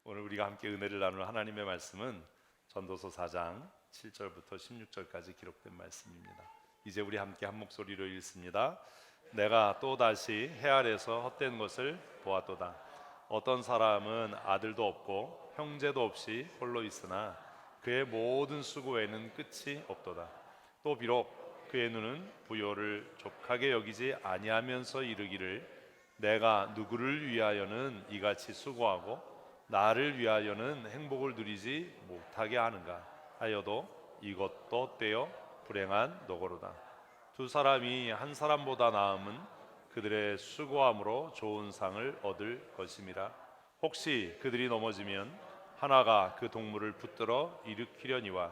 오늘 우리가 함께 은혜를 나눌 하나님의 말씀은 전도서 4장 7절부터 16절까지 기록된 말씀입니다. 이제 우리 함께 한 목소리로 읽습니다. 내가 또다시 해 아래서 헛된 것을 보았도다. 어떤 사람은 아들도 없고 형제도 없이 홀로 있으나 그의 모든 수고에는 끝이 없도다. 또 비록 그의 눈은 부요를 족하게 여기지 아니하면서 이르기를 내가 누구를 위하여는 이같이 수고하고 나를 위하여는 행복을 누리지 못하게 하는가 하여도 이것도 떼어 불행한 노고로다. 두 사람이 한 사람보다 나음은 그들의 수고함으로 좋은 상을 얻을 것임이라. 혹시 그들이 넘어지면 하나가 그 동물을 붙들어 일으키려니와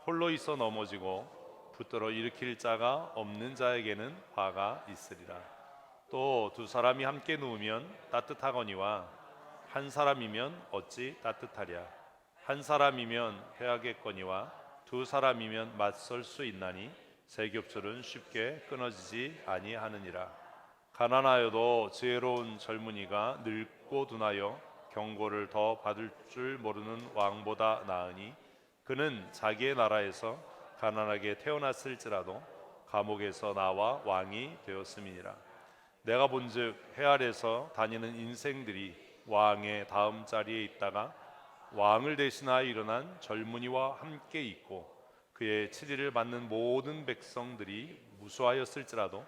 홀로 있어 넘어지고 붙들어 일으킬 자가 없는 자에게는 화가 있으리라. 또 두 사람이 함께 누우면 따뜻하거니와 한 사람이면 어찌 따뜻하랴. 한 사람이면 패하겠거니와 두 사람이면 맞설 수 있나니 세 겹줄은 쉽게 끊어지지 아니하느니라. 가난하여도 지혜로운 젊은이가 늙고 둔하여 경고를 더 받을 줄 모르는 왕보다 나으니 그는 자기의 나라에서 가난하게 태어났을지라도 감옥에서 나와 왕이 되었음이니라. 내가 본즉 해 아래서 다니는 인생들이 왕의 다음 자리에 있다가 왕을 대신하여 일어난 젊은이와 함께 있고 그의 치리를 받는 모든 백성들이 무수하였을지라도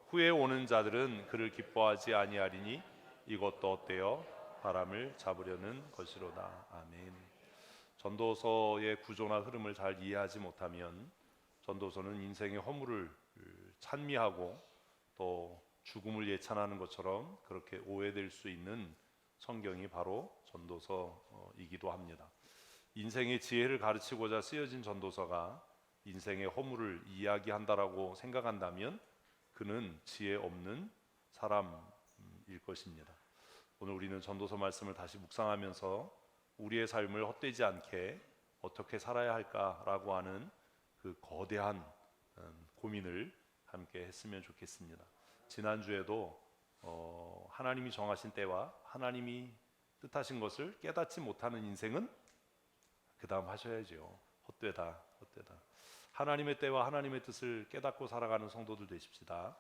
후에 오는 자들은 그를 기뻐하지 아니하리니 이것도 어때요? 바람을 잡으려는 것이로다. 아멘. 전도서의 구조나 흐름을 잘 이해하지 못하면 전도서는 인생의 허물을 찬미하고 또 죽음을 예찬하는 것처럼 그렇게 오해될 수 있는 성경이 바로 전도서이기도 합니다. 인생의 지혜를 가르치고자 쓰여진 전도서가 인생의 허물을 이야기한다라고 생각한다면 그는 지혜 없는 사람일 것입니다. 오늘 우리는 전도서 말씀을 다시 묵상하면서 우리의 삶을 헛되지 않게 어떻게 살아야 할까라고 하는 그 거대한 고민을 함께 했으면 좋겠습니다. 지난주에도 하나님이 정하신 때와 하나님이 뜻하신 것을 깨닫지 못하는 인생은 그 다음 하셔야죠. 헛되다. 하나님의 때와 하나님의 뜻을 깨닫고 살아가는 성도들 되십시다.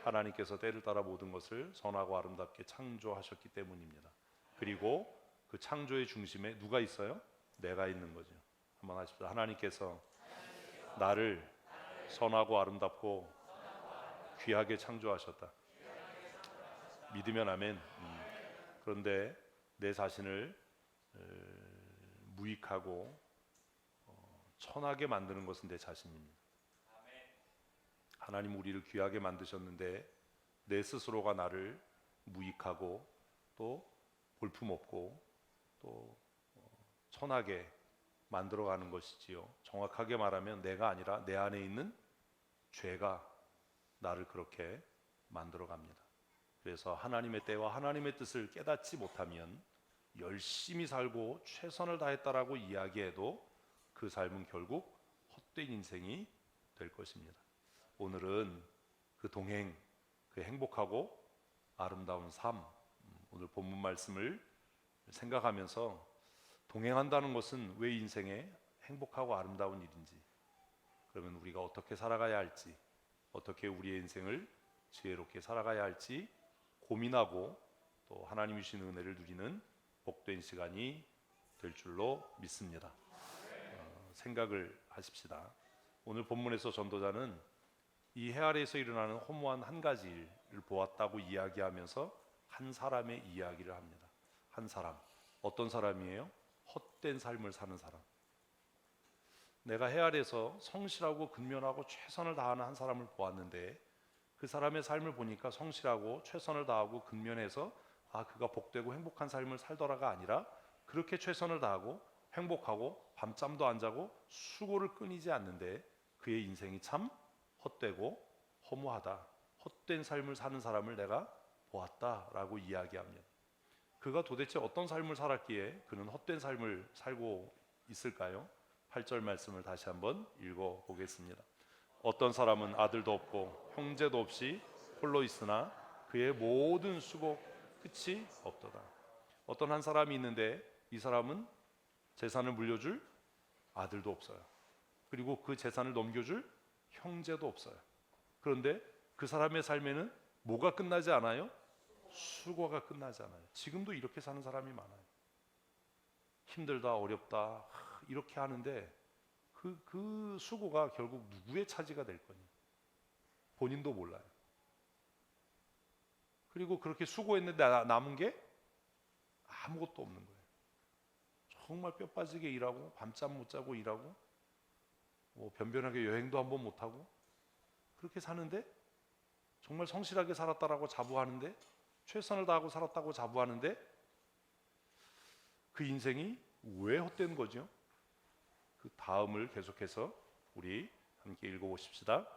하나님께서 때를 따라 모든 것을 선하고 아름답게 창조하셨기 때문입니다. 그리고 그 창조의 중심에 누가 있어요? 내가 있는 거죠. 한번 하십시오. 하나님께서 나를 선하고 아름답고 귀하게 창조하셨다. 믿으면 아멘. 그런데 내 자신을 무익하고 천하게 만드는 것은 내 자신입니다. 하나님 우리를 귀하게 만드셨는데 내 스스로가 나를 무익하고 또 볼품없고 또 천하게 만들어가는 것이지요. 정확하게 말하면 내가 아니라 내 안에 있는 죄가 나를 그렇게 만들어갑니다. 그래서 하나님의 때와 하나님의 뜻을 깨닫지 못하면 열심히 살고 최선을 다했다라고 이야기해도 그 삶은 결국 헛된 인생이 될 것입니다. 오늘은 그 동행, 그 행복하고 아름다운 삶, 오늘 본문 말씀을 생각하면서 동행한다는 것은 왜 인생에 행복하고 아름다운 일인지, 그러면 우리가 어떻게 살아가야 할지, 어떻게 우리의 인생을 지혜롭게 살아가야 할지 고민하고 또 하나님이 주시는 은혜를 누리는 복된 시간이 될 줄로 믿습니다. 생각을 하십시다. 오늘 본문에서 전도자는 이 해 아래에서 일어나는 허무한 한 가지 일을 보았다고 이야기하면서 한 사람의 이야기를 합니다. 한 사람, 어떤 사람이에요? 헛된 삶을 사는 사람. 내가 해 아래에서 성실하고 근면하고 최선을 다하는 한 사람을 보았는데 그 사람의 삶을 보니까 성실하고 최선을 다하고 근면해서 그가 복되고 행복한 삶을 살더라가 아니라 그렇게 최선을 다하고 행복하고 밤잠도 안 자고 수고를 끊이지 않는데 그의 인생이 참 헛되고 허무하다. 헛된 삶을 사는 사람을 내가 보았다라고 이야기합니다. 그가 도대체 어떤 삶을 살았기에 그는 헛된 삶을 살고 있을까요? 8절 말씀을 다시 한번 읽어보겠습니다. 어떤 사람은 아들도 없고 형제도 없이 홀로 있으나 그의 모든 수고 끝이 없도다. 어떤 한 사람이 있는데 이 사람은 재산을 물려줄 아들도 없어요. 그리고 그 재산을 넘겨줄 형제도 없어요. 그런데 그 사람의 삶에는 뭐가 끝나지 않아요? 수고가 끝나지 않아요. 지금도 이렇게 사는 사람이 많아요. 힘들다, 어렵다 이렇게 하는데 그 수고가 결국 누구의 차지가 될 거니? 본인도 몰라요. 그리고 그렇게 수고했는데 남은 게 아무것도 없는 거예요. 정말 뼈 빠지게 일하고 밤잠 못 자고 일하고 뭐 변변하게 여행도 한번 못 하고 그렇게 사는데 정말 성실하게 살았다라고 자부하는데 최선을 다하고 살았다고 자부하는데 그 인생이 왜 헛된 거죠? 그 다음을 계속해서 우리 함께 읽어보십시다.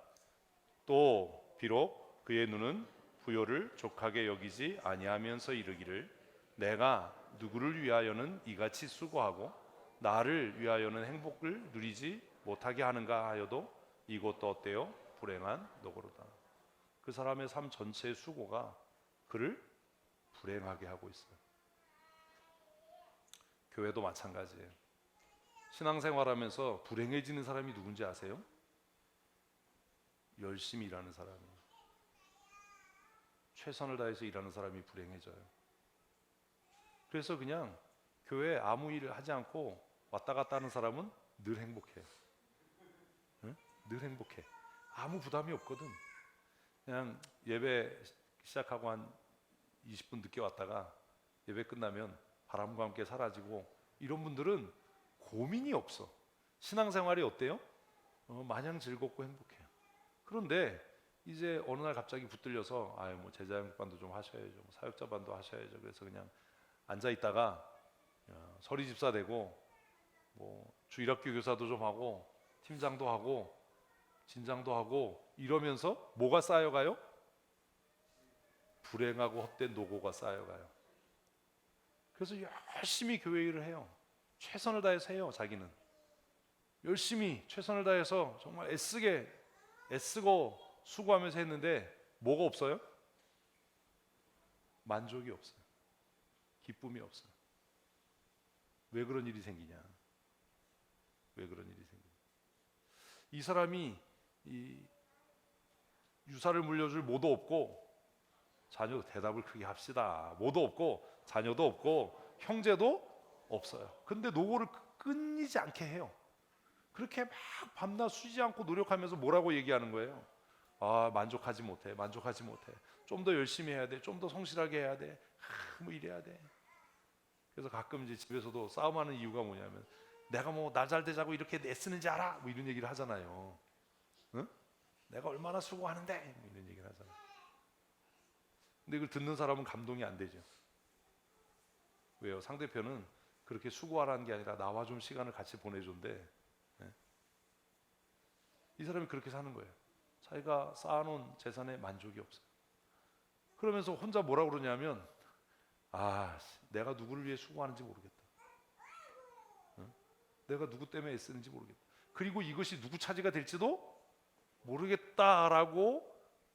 또 비록 그의 눈은 부요를 족하게 여기지 아니하면서 이르기를 내가 누구를 위하여는 이같이 수고하고 나를 위하여는 행복을 누리지 못하게 하는가 하여도 이것도 어때요? 불행한 노고로다. 그 사람의 삶 전체의 수고가 그를 불행하게 하고 있어요. 교회도 마찬가지예요. 신앙생활하면서 불행해지는 사람이 누군지 아세요? 열심히 일하는 사람이에요. 최선을 다해서 일하는 사람이 불행해져요. 그래서 그냥 교회에 아무 일을 하지 않고 왔다 갔다 하는 사람은 늘 행복해. 응? 늘 행복해. 아무 부담이 없거든. 그냥 예배 시작하고 한 20분 늦게 왔다가 예배 끝나면 바람과 함께 사라지고 이런 분들은 고민이 없어. 신앙생활이 어때요? 마냥 즐겁고 행복해요. 그런데 이제 어느 날 갑자기 붙들려서 뭐 제자형반도 좀 하셔야죠, 뭐 사역자반도 하셔야죠. 그래서 그냥 앉아 있다가 서리 집사 되고 뭐 주일학교 교사도 좀 하고 팀장도 하고 진장도 하고 이러면서 뭐가 쌓여가요? 불행하고 헛된 노고가 쌓여가요. 그래서 열심히 교회 일을 해요. 최선을 다해서 해요. 자기는 열심히 최선을 다해서 정말 애쓰고 수고하면서 했는데 뭐가 없어요? 만족이 없어요. 기쁨이 없어요. 왜 그런 일이 생기냐? 왜 그런 일이 생기냐? 이 사람이 이 유사를 물려줄 모도 없고 자녀 대답을 크게 합시다. 모도 없고 자녀도 없고 형제도 없어요. 근데 노고를 끊이지 않게 해요. 그렇게 막 밤낮 쉬지 않고 노력하면서 뭐라고 얘기하는 거예요? 만족하지 못해. 좀 더 열심히 해야 돼. 좀 더 성실하게 해야 돼. 뭐 이래야 돼. 그래서 가끔 이제 집에서도 싸움하는 이유가 뭐냐면 내가 뭐 날 잘 되자고 이렇게 애쓰는지 알아? 뭐 이런 얘기를 하잖아요. 응? 내가 얼마나 수고하는데 뭐 이런 얘기를 하잖아요. 근데 이걸 듣는 사람은 감동이 안 되죠. 왜요? 상대편은 그렇게 수고하라는 게 아니라 나와 좀 시간을 같이 보내준대. 네? 이 사람이 그렇게 사는 거예요. 자기가 쌓아놓은 재산에 만족이 없어요. 그러면서 혼자 뭐라 그러냐면 내가 누구를 위해 수고하는지 모르겠다. 내가 누구 때문에 애쓰는지 모르겠다. 그리고 이것이 누구 차지가 될지도 모르겠다라고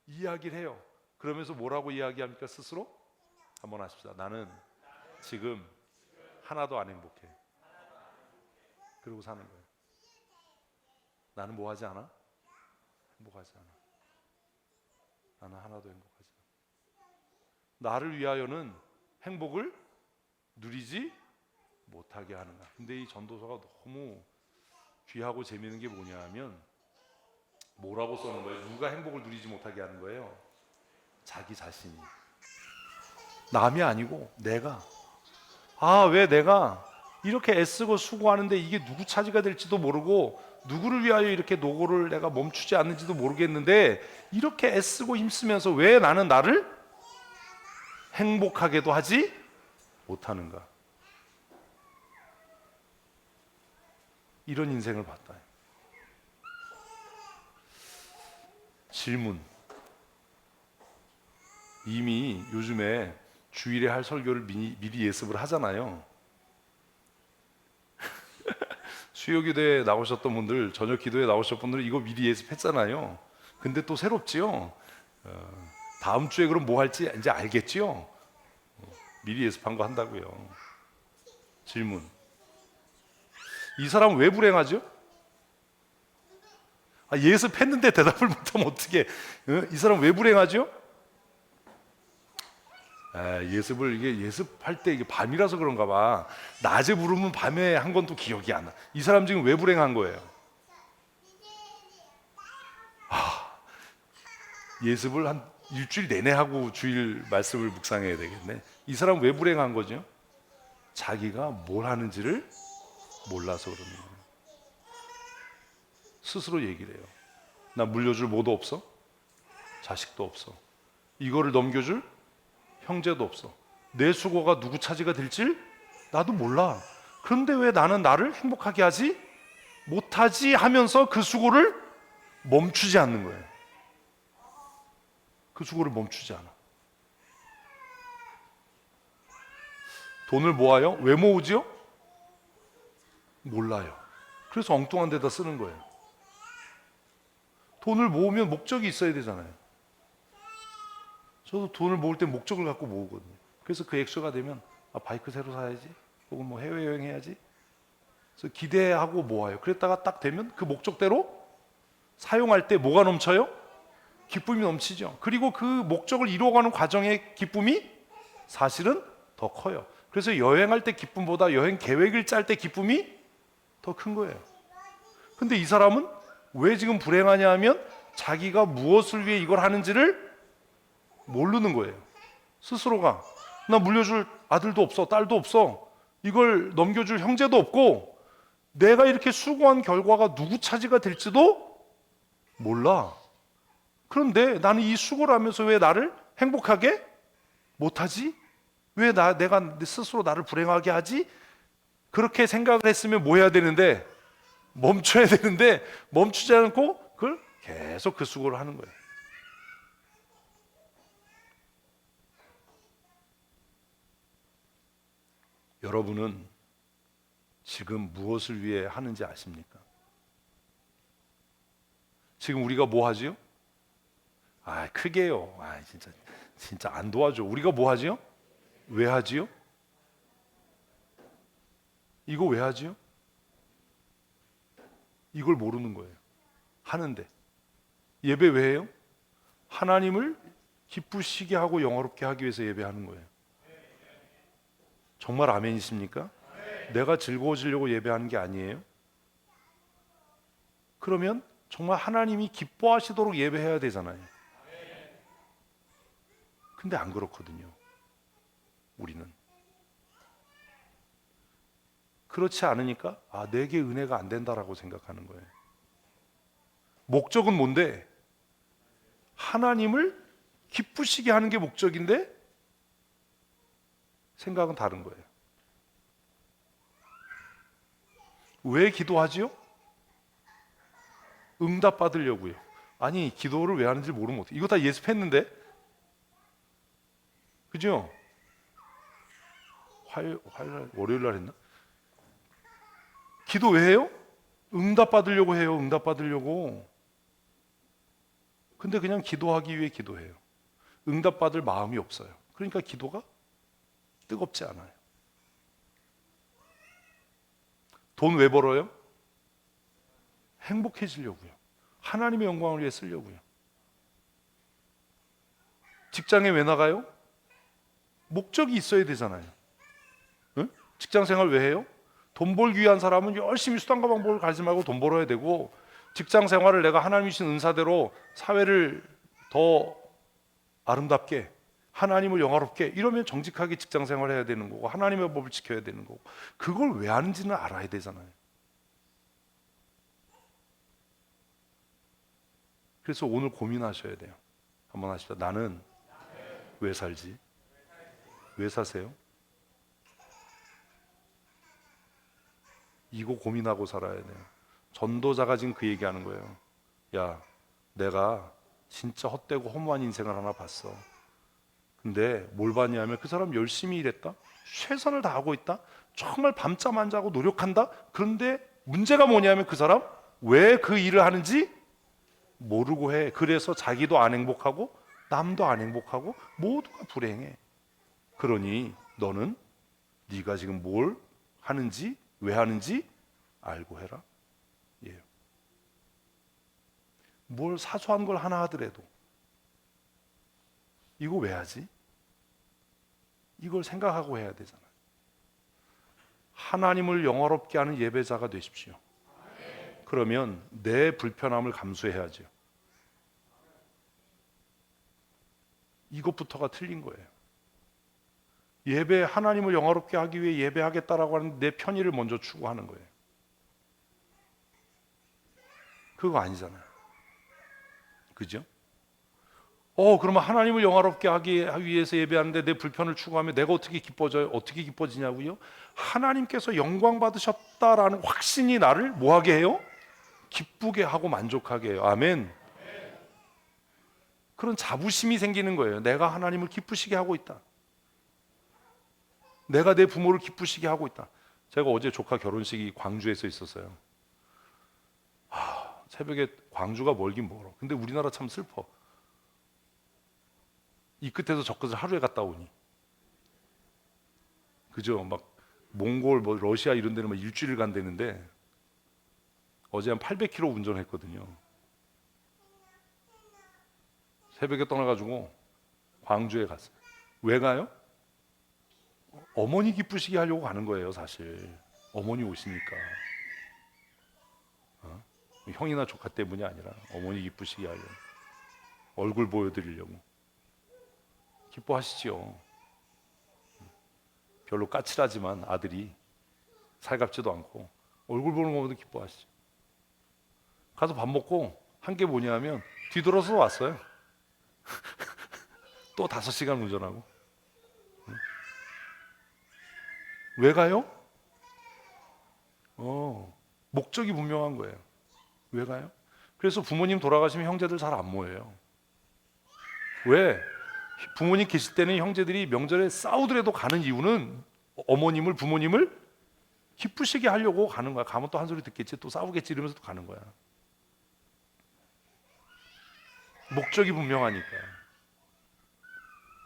이야기를 해요. 그러면서 뭐라고 이야기합니까? 스스로? 한번 하십시다. 나는 지금 하나도 안 행복해. 그러고 사는 거예요. 나는 뭐 하지 않아? 행복하지 않아. 나는 하나도 행복하지 않아. 나를 위하여는 행복을 누리지 못하게 하는가. 근데 이 전도서가 너무 귀하고 재미있는 게 뭐냐 하면 뭐라고 써놓은 거예요? 누가 행복을 누리지 못하게 하는 거예요? 자기 자신이. 남이 아니고 내가. 왜 내가 이렇게 애쓰고 수고하는데 이게 누구 차지가 될지도 모르고 누구를 위하여 이렇게 노고를 내가 멈추지 않는지도 모르겠는데 이렇게 애쓰고 힘쓰면서 왜 나는 나를 행복하게도 하지 못하는가. 이런 인생을 봤다. 질문. 이미 요즘에 주일에 할 설교를 미리 예습을 하잖아요. 수요기도에 나오셨던 분들, 저녁 기도에 나오셨던 분들 이거 미리 예습했잖아요. 근데 또 새롭지요. 다음 주에 그럼 뭐 할지 이제 알겠지요. 미리 예습한 거 한다고요. 질문. 이 사람 왜 불행하죠? 예습했는데 대답을 못하면 어떻게? 이 사람 왜 불행하죠? 예습을 이게 예습할 때 이게 밤이라서 그런가 봐. 낮에 부르면 밤에 한 건 또 기억이 안 나. 이 사람 지금 왜 불행한 거예요? 예습을 한 일주일 내내 하고 주일 말씀을 묵상해야 되겠네. 이 사람 왜 불행한 거죠? 자기가 뭘 하는지를 몰라서 그러는 거예요. 스스로 얘기를 해요. 나 물려줄 뭐도 없어? 자식도 없어. 이거를 넘겨줄 형제도 없어. 내 수고가 누구 차지가 될지 나도 몰라. 그런데 왜 나는 나를 행복하게 하지 못하지 하면서 그 수고를 멈추지 않는 거예요. 그 수고를 멈추지 않아. 돈을 모아요? 왜 모으지요? 몰라요. 그래서 엉뚱한 데다 쓰는 거예요. 돈을 모으면 목적이 있어야 되잖아요. 저도 돈을 모을 때 목적을 갖고 모으거든요. 그래서 그 액수가 되면 바이크 새로 사야지, 혹은 뭐 해외여행 해야지. 그래서 기대하고 모아요. 그랬다가 딱 되면 그 목적대로 사용할 때 뭐가 넘쳐요? 기쁨이 넘치죠. 그리고 그 목적을 이루어가는 과정의 기쁨이 사실은 더 커요. 그래서 여행할 때 기쁨보다 여행 계획을 짤 때 기쁨이 더 큰 거예요. 근데 이 사람은 왜 지금 불행하냐 하면 자기가 무엇을 위해 이걸 하는지를 모르는 거예요. 스스로가 나 물려줄 아들도 없어, 딸도 없어, 이걸 넘겨줄 형제도 없고, 내가 이렇게 수고한 결과가 누구 차지가 될지도 몰라. 그런데 나는 이 수고를 하면서 왜 나를 행복하게 못하지? 왜 내가 스스로 나를 불행하게 하지? 그렇게 생각을 했으면 뭐 해야 되는데? 멈춰야 되는데 멈추지 않고 그걸 계속 그 수고를 하는 거예요. 여러분은 지금 무엇을 위해 하는지 아십니까? 지금 우리가 뭐 하지요? 크게요. 진짜 안 도와줘. 우리가 뭐 하지요? 왜 하지요? 이거 왜 하지요? 이걸 모르는 거예요. 하는데. 예배 왜 해요? 하나님을 기쁘시게 하고 영화롭게 하기 위해서 예배하는 거예요. 정말 아멘이십니까? 내가 즐거워지려고 예배하는 게 아니에요? 그러면 정말 하나님이 기뻐하시도록 예배해야 되잖아요. 근데 안 그렇거든요. 우리는. 그렇지 않으니까 내게 은혜가 안 된다라고 생각하는 거예요. 목적은 뭔데? 하나님을 기쁘시게 하는 게 목적인데 생각은 다른 거예요. 왜 기도하지요? 응답 받으려고요. 기도를 왜 하는지 모르면 어떡해. 이거 다 예습했는데, 그죠? 월요일 날 했나? 기도 왜 해요? 응답 받으려고 해요. 응답 받으려고. 근데 그냥 기도하기 위해 기도해요. 응답 받을 마음이 없어요. 그러니까 기도가 뜨겁지 않아요. 돈 왜 벌어요? 행복해지려고요. 하나님의 영광을 위해 쓰려고요. 직장에 왜 나가요? 목적이 있어야 되잖아요. 응? 직장 생활 왜 해요? 돈 벌기 위한 사람은 열심히 수단과 방법을 가지지 말고 돈 벌어야 되고, 직장 생활을 내가 하나님이 주신 은사대로 사회를 더 아름답게, 하나님을 영화롭게, 이러면 정직하게 직장 생활을 해야 되는 거고, 하나님의 법을 지켜야 되는 거고, 그걸 왜 하는지는 알아야 되잖아요. 그래서 오늘 고민하셔야 돼요. 한번 하시죠. 나는 왜 살지? 왜 사세요? 이거 고민하고 살아야 돼요. 전도자가 지금 그 얘기하는 거예요. 야, 내가 진짜 헛되고 허무한 인생을 하나 봤어. 근데 뭘 봤냐면 그 사람 열심히 일했다, 최선을 다하고 있다, 정말 밤잠 안 자고 노력한다. 그런데 문제가 뭐냐면 그 사람 왜 그 일을 하는지 모르고 해. 그래서 자기도 안 행복하고 남도 안 행복하고 모두가 불행해. 그러니 너는 네가 지금 뭘 하는지 왜 하는지 알고 해라. 예. 뭘 사소한 걸 하나 하더라도 이거 왜 하지? 이걸 생각하고 해야 되잖아요. 하나님을 영화롭게 하는 예배자가 되십시오. 그러면 내 불편함을 감수해야죠. 이것부터가 틀린 거예요. 예배, 하나님을 영화롭게 하기 위해 예배하겠다라고 하는 내 편의를 먼저 추구하는 거예요. 그거 아니잖아요. 그죠? 그러면 하나님을 영화롭게 하기 위해서 예배하는데 내 불편을 추구하면 내가 어떻게 기뻐져요? 어떻게 기뻐지냐고요? 하나님께서 영광 받으셨다라는 확신이 나를 뭐하게 해요? 기쁘게 하고 만족하게 해요. 아멘. 그런 자부심이 생기는 거예요. 내가 하나님을 기쁘시게 하고 있다. 내가 내 부모를 기쁘시게 하고 있다. 제가 어제 조카 결혼식이 광주에서 있었어요. 새벽에 광주가 멀긴 멀어. 근데 우리나라 참 슬퍼. 이 끝에서 저 끝을 하루에 갔다 오니. 그죠? 막 몽골, 러시아 이런 데는 막 일주일 간다는데 어제 한 800km 운전했거든요. 새벽에 떠나가지고 광주에 갔어요. 왜 가요? 어머니 기쁘시게 하려고 가는 거예요, 사실. 어머니 오시니까. 형이나 조카 때문이 아니라 어머니 기쁘시게 하려고. 얼굴 보여드리려고. 기뻐하시죠. 별로 까칠하지만 아들이 살갑지도 않고 얼굴 보는 것보다 기뻐하시죠. 가서 밥 먹고 한 게 뭐냐면 뒤돌아서 왔어요. 또 5시간 운전하고. 왜 가요? 목적이 분명한 거예요. 왜 가요? 그래서 부모님 돌아가시면 형제들 잘 안 모여요. 왜? 부모님 계실 때는 형제들이 명절에 싸우더라도 가는 이유는 어머님을, 부모님을 기쁘시게 하려고 가는 거야. 가면 또 한 소리 듣겠지, 또 싸우겠지 이러면서 또 가는 거야. 목적이 분명하니까.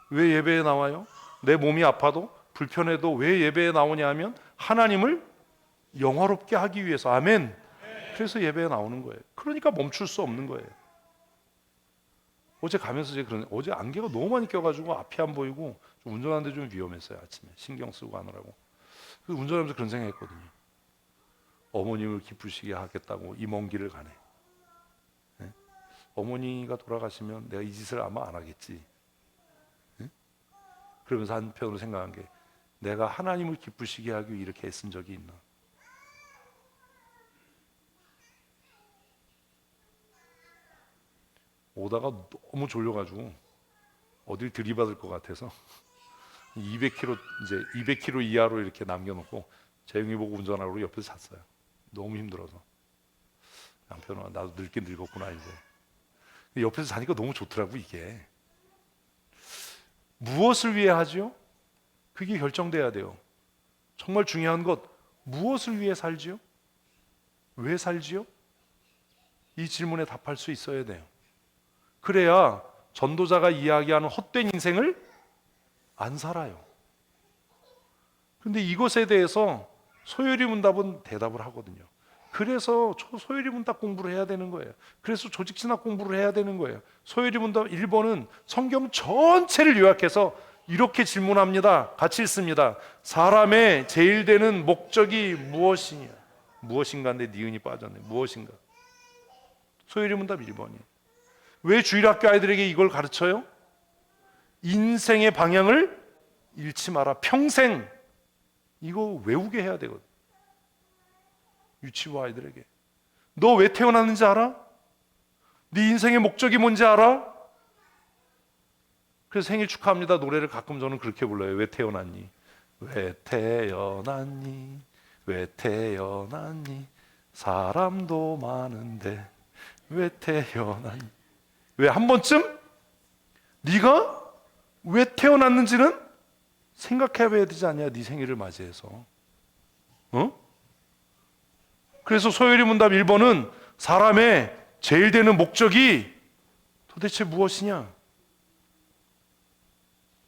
왜 예배에 나와요? 내 몸이 아파도 불편해도 왜 예배에 나오냐 하면 하나님을 영화롭게 하기 위해서. 아멘. 그래서 예배에 나오는 거예요. 그러니까 멈출 수 없는 거예요. 어제 가면서 어제 안개가 너무 많이 껴가지고 앞이 안 보이고 좀 운전하는데 좀 위험했어요. 아침에 신경 쓰고 가느라고. 그래서 운전하면서 그런 생각했거든요. 어머님을 기쁘시게 하겠다고 이 먼 길을 가네. 네? 어머니가 돌아가시면 내가 이 짓을 아마 안 하겠지. 네? 그러면서 한편으로 생각한 게 내가 하나님을 기쁘시게 하기 위해 이렇게 애쓴 적이 있나. 오다가 너무 졸려가지고 어딜 들이받을 것 같아서 200km 이제 200km 이하로 이렇게 남겨놓고 재영이 보고 운전하고 옆에서 잤어요. 너무 힘들어서. 남편은 나도 늙긴 늙었구나 이제. 옆에서 자니까 너무 좋더라고 이게. 무엇을 위해 하지요? 그게 결정돼야 돼요. 정말 중요한 것, 무엇을 위해 살지요? 왜 살지요? 이 질문에 답할 수 있어야 돼요. 그래야 전도자가 이야기하는 헛된 인생을 안 살아요. 그런데 이것에 대해서 소요리 문답은 대답을 하거든요. 그래서 소요리 문답 공부를 해야 되는 거예요. 그래서 조직신학 공부를 해야 되는 거예요. 소요리 문답 1번은 성경 전체를 요약해서 이렇게 질문합니다. 같이 읽습니다. 사람의 제일 되는 목적이 무엇이냐? 무엇인가인데 니은이 빠졌네. 무엇인가? 소요리 문답 1번이에요. 왜 주일학교 아이들에게 이걸 가르쳐요? 인생의 방향을 잃지 마라. 평생 이거 외우게 해야 되거든. 유치부 아이들에게. 너 왜 태어났는지 알아? 네 인생의 목적이 뭔지 알아? 그래서 생일 축하합니다 노래를 가끔 저는 그렇게 불러요. 왜 태어났니? 왜 태어났니? 왜 태어났니? 사람도 많은데 왜 태어났니? 왜 한 번쯤 네가 왜 태어났는지는 생각해봐야 되지 않냐? 네 생일을 맞이해서. 그래서 소요리 문답 1번은 사람의 제일 되는 목적이 도대체 무엇이냐?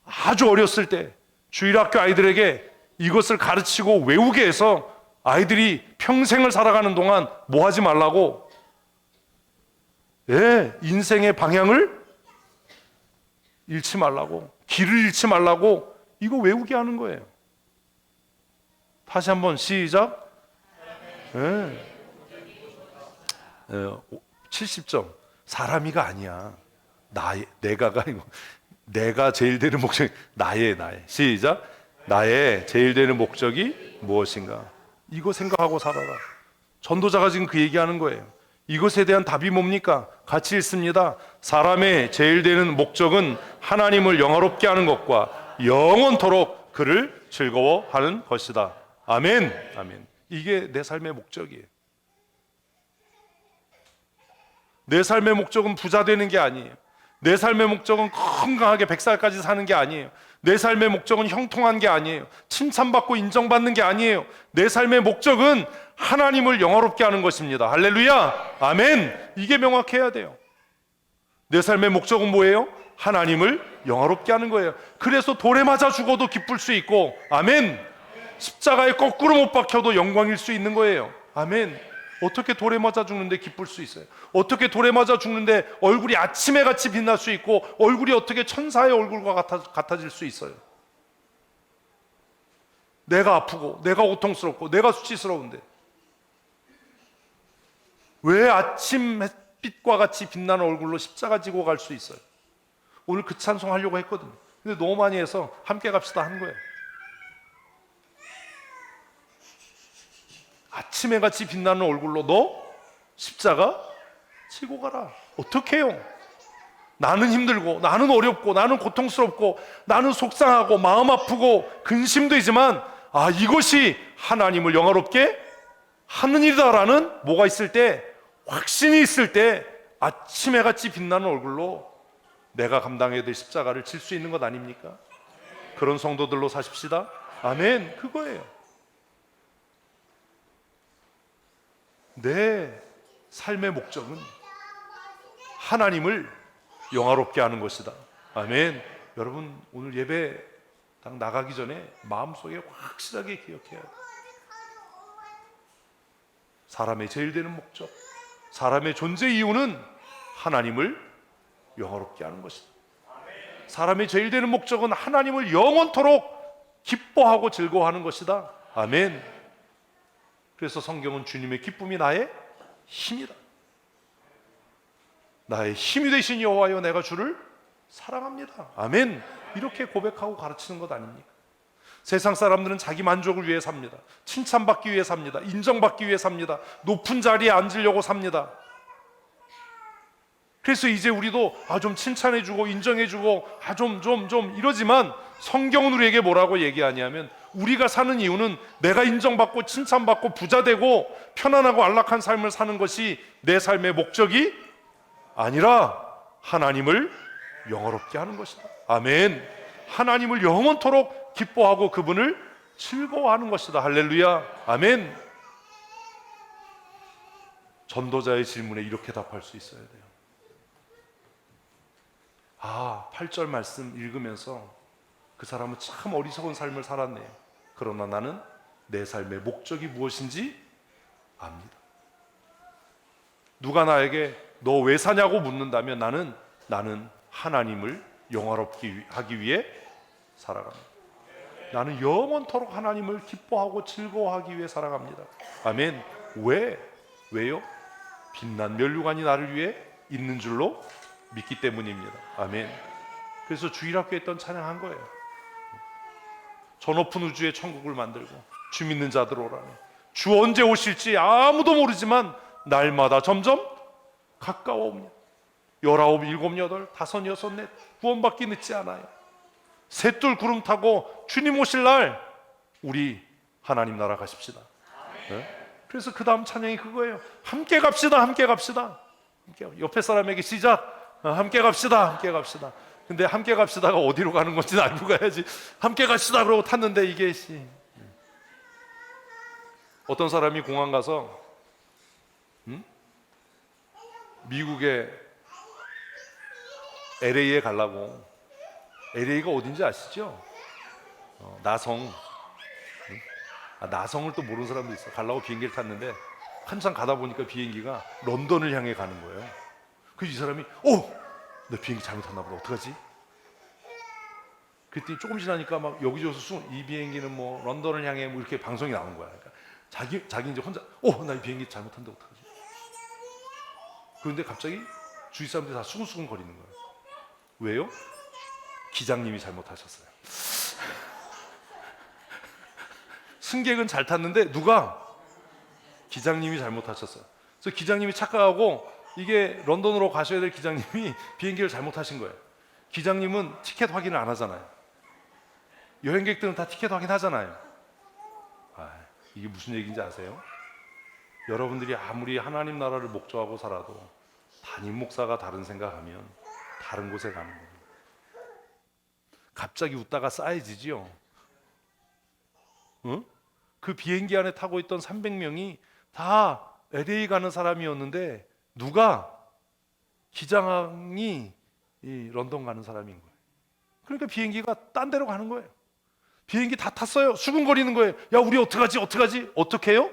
아주 어렸을 때 주일학교 아이들에게 이것을 가르치고 외우게 해서 아이들이 평생을 살아가는 동안 뭐 하지 말라고? 인생의 방향을 잃지 말라고, 길을 잃지 말라고 이거 외우게 하는 거예요. 다시 한번 시작. 70점. 사람이가 아니야. 내가가 아니고 내가 제일 되는 목적이 나의. 시작. 나의 제일 되는 목적이 무엇인가? 이거 생각하고 살아라. 전도자가 지금 그 얘기하는 거예요. 이것에 대한 답이 뭡니까? 같이 읽습니다. 사람의 제일 되는 목적은 하나님을 영화롭게 하는 것과 영원토록 그를 즐거워하는 것이다. 아멘. 아멘. 이게 내 삶의 목적이에요. 내 삶의 목적은 부자 되는 게 아니에요. 내 삶의 목적은 건강하게 100살까지 사는 게 아니에요. 내 삶의 목적은 형통한 게 아니에요. 칭찬받고 인정받는 게 아니에요. 내 삶의 목적은 하나님을 영화롭게 하는 것입니다. 할렐루야. 아멘. 이게 명확해야 돼요. 내 삶의 목적은 뭐예요? 하나님을 영화롭게 하는 거예요. 그래서 돌에 맞아 죽어도 기쁠 수 있고, 아멘. 십자가에 거꾸로 못 박혀도 영광일 수 있는 거예요. 아멘. 어떻게 돌에 맞아 죽는데 기쁠 수 있어요? 어떻게 돌에 맞아 죽는데 얼굴이 아침에 같이 빛날 수 있고, 얼굴이 어떻게 천사의 얼굴과 같아질 수 있어요? 내가 아프고 내가 고통스럽고 내가 수치스러운데 왜 아침 햇빛과 같이 빛나는 얼굴로 십자가 지고 갈 수 있어요? 오늘 그 찬송 하려고 했거든요. 근데 너무 많이 해서 함께 갑시다 한 거예요. 아침에 같이 빛나는 얼굴로 너 십자가 지고 가라. 어떻게 해요? 나는 힘들고 나는 어렵고 나는 고통스럽고 나는 속상하고 마음 아프고 근심되지만 이것이 하나님을 영화롭게 하는 일이다라는 뭐가 있을 때, 확신이 있을 때 아침에 같이 빛나는 얼굴로 내가 감당해야 될 십자가를 질 수 있는 것 아닙니까? 그런 성도들로 사십시다. 아멘. 그거예요. 내 삶의 목적은 하나님을 영화롭게 하는 것이다. 아멘. 여러분 오늘 예배당 나가기 전에 마음속에 확실하게 기억해야 돼요. 사람의 제일 되는 목적, 사람의 존재 이유는 하나님을 영화롭게 하는 것이다. 사람의 제일 되는 목적은 하나님을 영원토록 기뻐하고 즐거워하는 것이다. 아멘. 그래서 성경은 주님의 기쁨이 나의 힘이다. 나의 힘이 되신 여호와여 내가 주를 사랑합니다. 아멘. 이렇게 고백하고 가르치는 것 아닙니까? 세상 사람들은 자기 만족을 위해 삽니다. 칭찬받기 위해 삽니다. 인정받기 위해 삽니다. 높은 자리에 앉으려고 삽니다. 그래서 이제 우리도 좀 칭찬해주고 인정해주고 좀 이러지만 성경은 우리에게 뭐라고 얘기하냐면, 우리가 사는 이유는 내가 인정받고 칭찬받고 부자되고 편안하고 안락한 삶을 사는 것이 내 삶의 목적이 아니라 하나님을 영화롭게 하는 것이다. 아멘. 하나님을 영원토록 기뻐하고 그분을 즐거워하는 것이다. 할렐루야. 아멘. 전도자의 질문에 이렇게 답할 수 있어야 돼요. 8절 말씀 읽으면서 그 사람은 참 어리석은 삶을 살았네요. 그러나 나는 내 삶의 목적이 무엇인지 압니다. 누가 나에게 너 왜 사냐고 묻는다면 나는 하나님을 영화롭게 하기 위해 살아갑니다. 나는 영원토록 하나님을 기뻐하고 즐거워하기 위해 살아갑니다. 아멘. 왜요? 빛난 면류관이 나를 위해 있는 줄로 믿기 때문입니다. 아멘. 그래서 주일학교에 있던 찬양한 거예요. 저 높은 우주에 천국을 만들고 주 믿는 자들 오라네. 주 언제 오실지 아무도 모르지만 날마다 점점 가까워옵니다. 19, 7, 8, 5, 6, 넷 구원받기 늦지 않아요. 셋둘 구름 타고 주님 오실 날 우리 하나님 나라 가십시다. 네? 그래서 그 다음 찬양이 그거예요. 함께 갑시다. 함께 갑시다. 옆에 사람에게 시작. 함께 갑시다. 함께 갑시다. 근데 함께 갑시다가 어디로 가는 건지 알고 가야지. 함께 갑시다 그러고 탔는데 이게 어떤 사람이 공항 가서 미국의 LA에 가려고, LA가 어딘지 아시죠? 나성 나성을 또 모르는 사람도 있어. 가려고 비행기를 탔는데 한참 가다 보니까 비행기가 런던을 향해 가는 거예요. 그래서 이 사람이 나 비행기 잘못 탔나 보다. 어떡하지? 그랬더니 조금 지나니까 막 여기저기서 이 비행기는 뭐 런던을 향해 뭐 이렇게 방송이 나온 거야. 그러니까 자기 이제 혼자 나 이 비행기 잘못 탔는데 어떡하지? 그런데 갑자기 주위 사람들이 다 수근수근 거리는 거예요. 왜요? 기장님이 잘못하셨어요. 승객은 잘 탔는데 누가? 기장님이 잘못하셨어요. 그래서 기장님이 착각하고 이게 런던으로 가셔야 될 기장님이 비행기를 잘못하신 거예요. 기장님은 티켓 확인을 안 하잖아요. 여행객들은 다 티켓 확인하잖아요. 이게 무슨 얘기인지 아세요? 여러분들이 아무리 하나님 나라를 목조하고 살아도 담임 목사가 다른 생각하면 다른 곳에 가는 거예요. 갑자기 웃다가 싸해지지요. 응? 그 비행기 안에 타고 있던 300명이 다 LA 가는 사람이었는데 누가? 기장이 이 런던 가는 사람인 거예요. 그러니까 비행기가 딴 데로 가는 거예요. 비행기 다 탔어요. 수근거리는 거예요. 야, 우리 어떡하지? 어떻게 해요?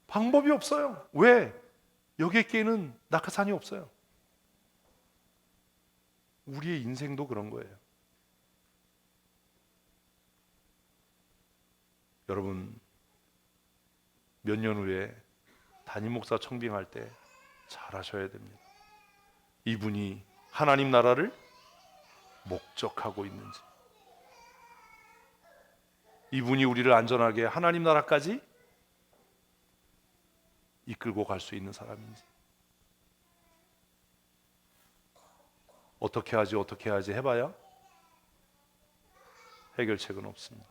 방법이 없어요. 왜? 여객기에는 낙하산이 없어요. 우리의 인생도 그런 거예요. 여러분, 몇 년 후에 담임 목사 청빙할 때 잘 하셔야 됩니다. 이분이 하나님 나라를 목적하고 있는지, 이분이 우리를 안전하게 하나님 나라까지 이끌고 갈 수 있는 사람인지. 어떻게 하지 해봐야 해결책은 없습니다.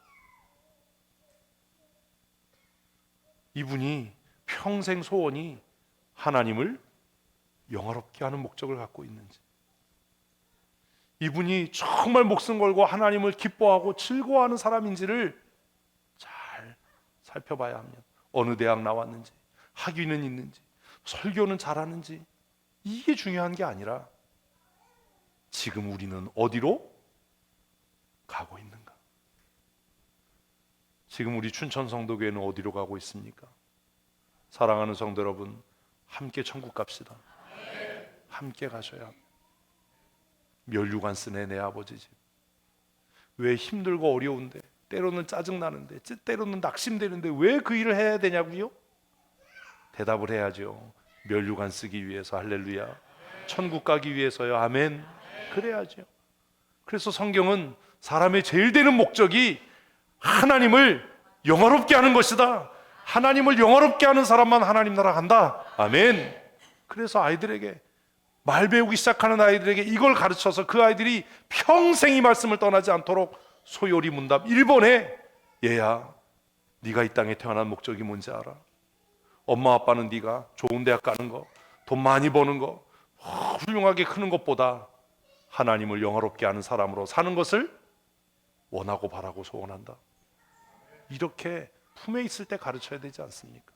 이분이 평생 소원이 하나님을 영화롭게 하는 목적을 갖고 있는지, 이분이 정말 목숨 걸고 하나님을 기뻐하고 즐거워하는 사람인지를 잘 살펴봐야 합니다. 어느 대학 나왔는지, 학위는 있는지, 설교는 잘하는지, 이게 중요한 게 아니라 지금 우리는 어디로 가고 있는가? 지금 우리 춘천 성도교회는 어디로 가고 있습니까? 사랑하는 성도 여러분, 함께 천국 갑시다. 함께 가셔야 합니다. 면류관 쓰네 내 아버지 집. 왜 힘들고 어려운데, 때로는 짜증나는데, 때로는 낙심되는데 왜 그 일을 해야 되냐고요? 대답을 해야죠. 면류관 쓰기 위해서. 할렐루야. 천국 가기 위해서요. 아멘. 그래야죠. 그래서 성경은 사람의 제일 되는 목적이 하나님을 영화롭게 하는 것이다. 하나님을 영화롭게 하는 사람만 하나님 나라 간다. 아멘. 그래서 아이들에게, 말 배우기 시작하는 아이들에게 이걸 가르쳐서 그 아이들이 평생 이 말씀을 떠나지 않도록 소요리 문답 1번에, 얘야, 네가 이 땅에 태어난 목적이 뭔지 알아? 엄마 아빠는 네가 좋은 대학 가는 거, 돈 많이 버는 거, 훌륭하게 크는 것보다 하나님을 영화롭게 하는 사람으로 사는 것을 원하고 바라고 소원한다. 이렇게 품에 있을 때 가르쳐야 되지 않습니까?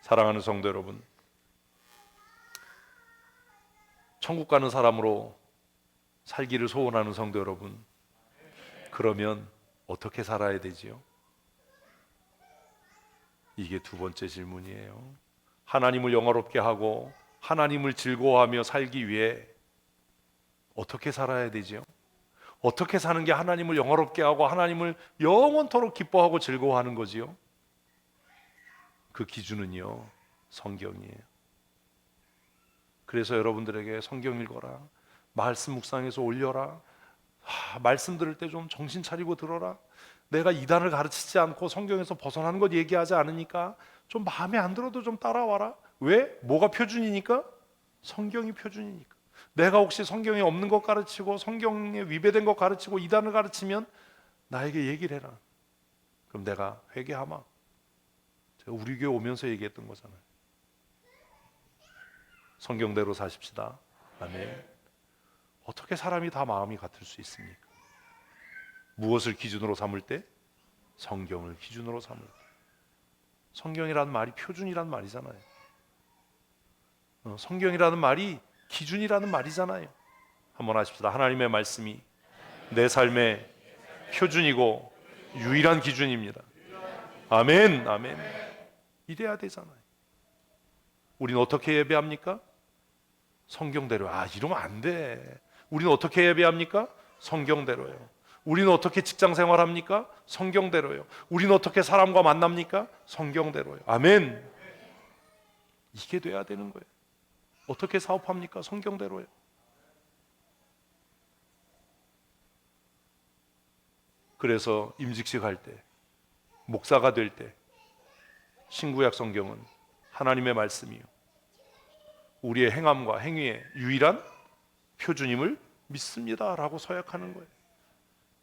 사랑하는 성도 여러분, 천국 가는 사람으로 살기를 소원하는 성도 여러분, 그러면 어떻게 살아야 되지요? 이게 두 번째 질문이에요. 하나님을 영화롭게 하고 하나님을 즐거워하며 살기 위해 어떻게 살아야 되지요? 어떻게 사는 게 하나님을 영화롭게 하고 하나님을 영원토록 기뻐하고 즐거워하는 거지요? 그 기준은요, 성경이에요. 그래서 여러분들에게 성경 읽어라, 말씀 묵상해서 올려라, 말씀 들을 때 좀 정신 차리고 들어라, 내가 이단을 가르치지 않고 성경에서 벗어나는 것 얘기하지 않으니까 좀 마음에 안 들어도 좀 따라와라. 왜? 뭐가 표준이니까? 성경이 표준이니까. 내가 혹시 성경에 없는 것 가르치고 성경에 위배된 것 가르치고 이단을 가르치면 나에게 얘기를 해라. 그럼 내가 회개하마. 제가 우리 교회 오면서 얘기했던 거잖아요. 성경대로 사십시다. 아멘. 어떻게 사람이 다 마음이 같을 수 있습니까? 무엇을 기준으로 삼을 때? 성경을 기준으로 삼을 때. 성경이라는 말이 표준이란 말이잖아요. 성경이라는 말이 기준이라는 말이잖아요. 한번 하십시다. 하나님의 말씀이 내 삶의 표준이고 유일한 기준입니다. 아멘, 아멘. 이래야 되잖아요. 우리는 어떻게 예배합니까? 성경대로. 이러면 안 돼. 우리는 어떻게 예배합니까? 성경대로요. 우리는 어떻게 직장 생활합니까? 성경대로요. 우리는 어떻게 사람과 만납니까? 성경대로요. 아멘. 이게 돼야 되는 거예요. 어떻게 사업합니까? 성경대로요. 그래서 임직식 할 때, 목사가 될 때 신구약 성경은 하나님의 말씀이요, 우리의 행함과 행위의 유일한 표준임을 믿습니다 라고 서약하는 거예요.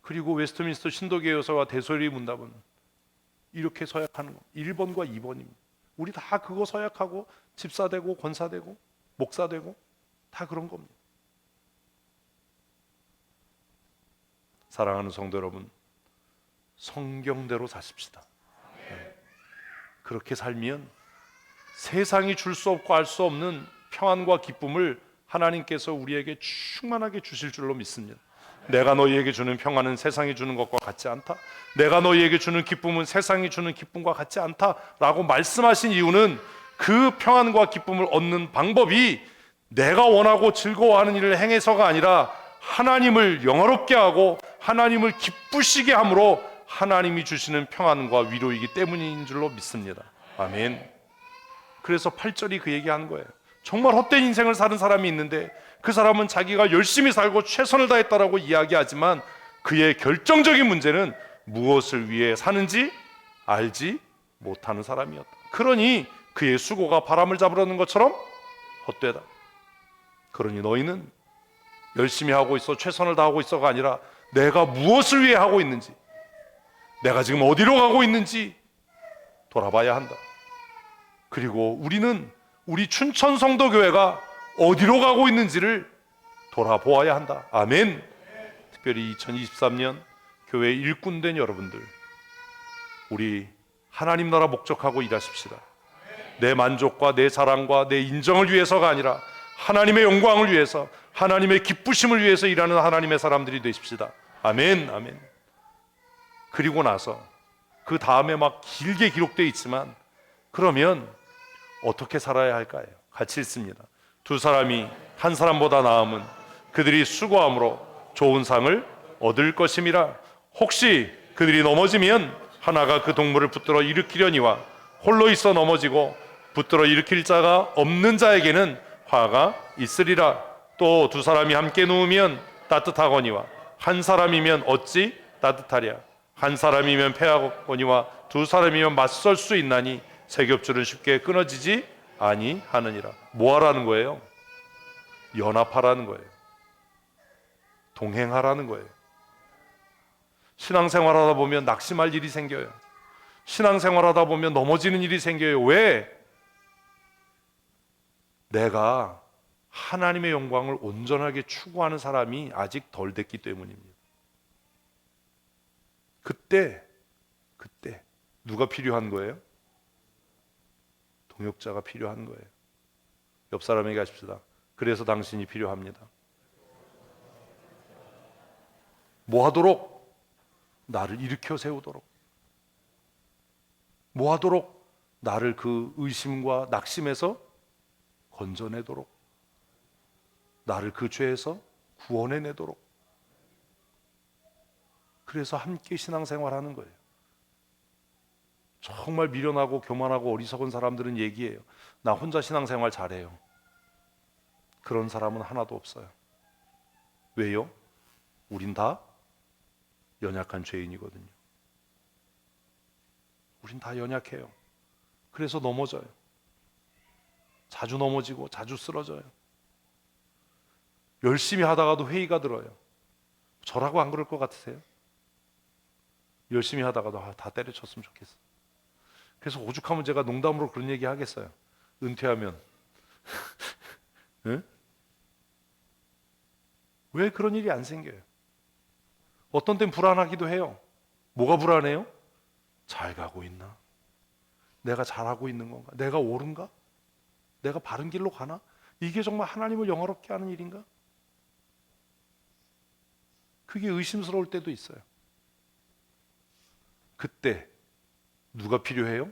그리고 웨스트민스터 신도계요서와 대소리 문답은 이렇게 서약하는 겁니다. 1번과 2번입니다. 우리 다 그거 서약하고 집사되고 권사되고 목사되고 다 그런 겁니다. 사랑하는 성도 여러분, 성경대로 사십시다. 그렇게 살면 세상이 줄 수 없고 알 수 없는 평안과 기쁨을 하나님께서 우리에게 충만하게 주실 줄로 믿습니다. 내가 너희에게 주는 평안은 세상이 주는 것과 같지 않다. 내가 너희에게 주는 기쁨은 세상이 주는 기쁨과 같지 않다라고 말씀하신 이유는 그 평안과 기쁨을 얻는 방법이 내가 원하고 즐거워하는 일을 행해서가 아니라 하나님을 영화롭게 하고 하나님을 기쁘시게 함으로 하나님이 주시는 평안과 위로이기 때문인 줄로 믿습니다. 아멘. 그래서 8절이 그 얘기하는 거예요. 정말 헛된 인생을 사는 사람이 있는데 그 사람은 자기가 열심히 살고 최선을 다했다라고 이야기하지만 그의 결정적인 문제는 무엇을 위해 사는지 알지 못하는 사람이었다. 그러니 그의 수고가 바람을 잡으려는 것처럼 헛되다. 그러니 너희는 열심히 하고 있어, 최선을 다하고 있어가 아니라 내가 무엇을 위해 하고 있는지, 내가 지금 어디로 가고 있는지 돌아봐야 한다. 그리고 우리는 우리 춘천성도교회가 어디로 가고 있는지를 돌아보아야 한다. 아멘. 특별히 2023년 교회 일꾼된 여러분들, 우리 하나님 나라 목적하고 일하십시다. 내 만족과 내 자랑과 내 인정을 위해서가 아니라 하나님의 영광을 위해서, 하나님의 기쁘심을 위해서 일하는 하나님의 사람들이 되십시다. 아멘, 아멘. 그리고 나서 그 다음에 막 길게 기록되어 있지만 그러면 어떻게 살아야 할까요? 같이 읽습니다. 두 사람이 한 사람보다 나음은 그들이 수고함으로 좋은 상을 얻을 것임이라. 혹시 그들이 넘어지면 하나가 그 동물을 붙들어 일으키려니와 홀로 있어 넘어지고 붙들어 일으킬 자가 없는 자에게는 화가 있으리라. 또 두 사람이 함께 누우면 따뜻하거니와 한 사람이면 어찌 따뜻하랴. 한 사람이면 패하거니와 두 사람이면 맞설 수 있나니 세 겹줄은 쉽게 끊어지지 아니하느니라. 뭐 하라는 거예요? 연합하라는 거예요. 동행하라는 거예요. 신앙생활하다 보면 낙심할 일이 생겨요. 신앙생활하다 보면 넘어지는 일이 생겨요. 왜? 내가 하나님의 영광을 온전하게 추구하는 사람이 아직 덜 됐기 때문입니다. 그때 누가 필요한 거예요? 동역자가 필요한 거예요. 옆 사람에게 하십시다. 그래서 당신이 필요합니다. 뭐 하도록? 나를 일으켜 세우도록. 뭐 하도록? 나를 그 의심과 낙심에서 건져내도록. 나를 그 죄에서 구원해내도록. 그래서 함께 신앙생활하는 거예요. 정말 미련하고 교만하고 어리석은 사람들은 얘기해요. 나 혼자 신앙생활 잘해요. 그런 사람은 하나도 없어요. 왜요? 우린 다 연약한 죄인이거든요. 우린 다 연약해요. 그래서 넘어져요. 자주 넘어지고 자주 쓰러져요. 열심히 하다가도 회의가 들어요. 저라고 안 그럴 것 같으세요? 열심히 하다가도 다 때려쳤으면 좋겠어. 그래서 오죽하면 제가 농담으로 그런 얘기 하겠어요. 은퇴하면 네? 왜 그런 일이 안 생겨요? 어떤 땐 불안하기도 해요. 뭐가 불안해요? 잘 가고 있나? 내가 잘하고 있는 건가? 내가 옳은가? 내가 바른 길로 가나? 이게 정말 하나님을 영화롭게 하는 일인가? 그게 의심스러울 때도 있어요. 그때 누가 필요해요?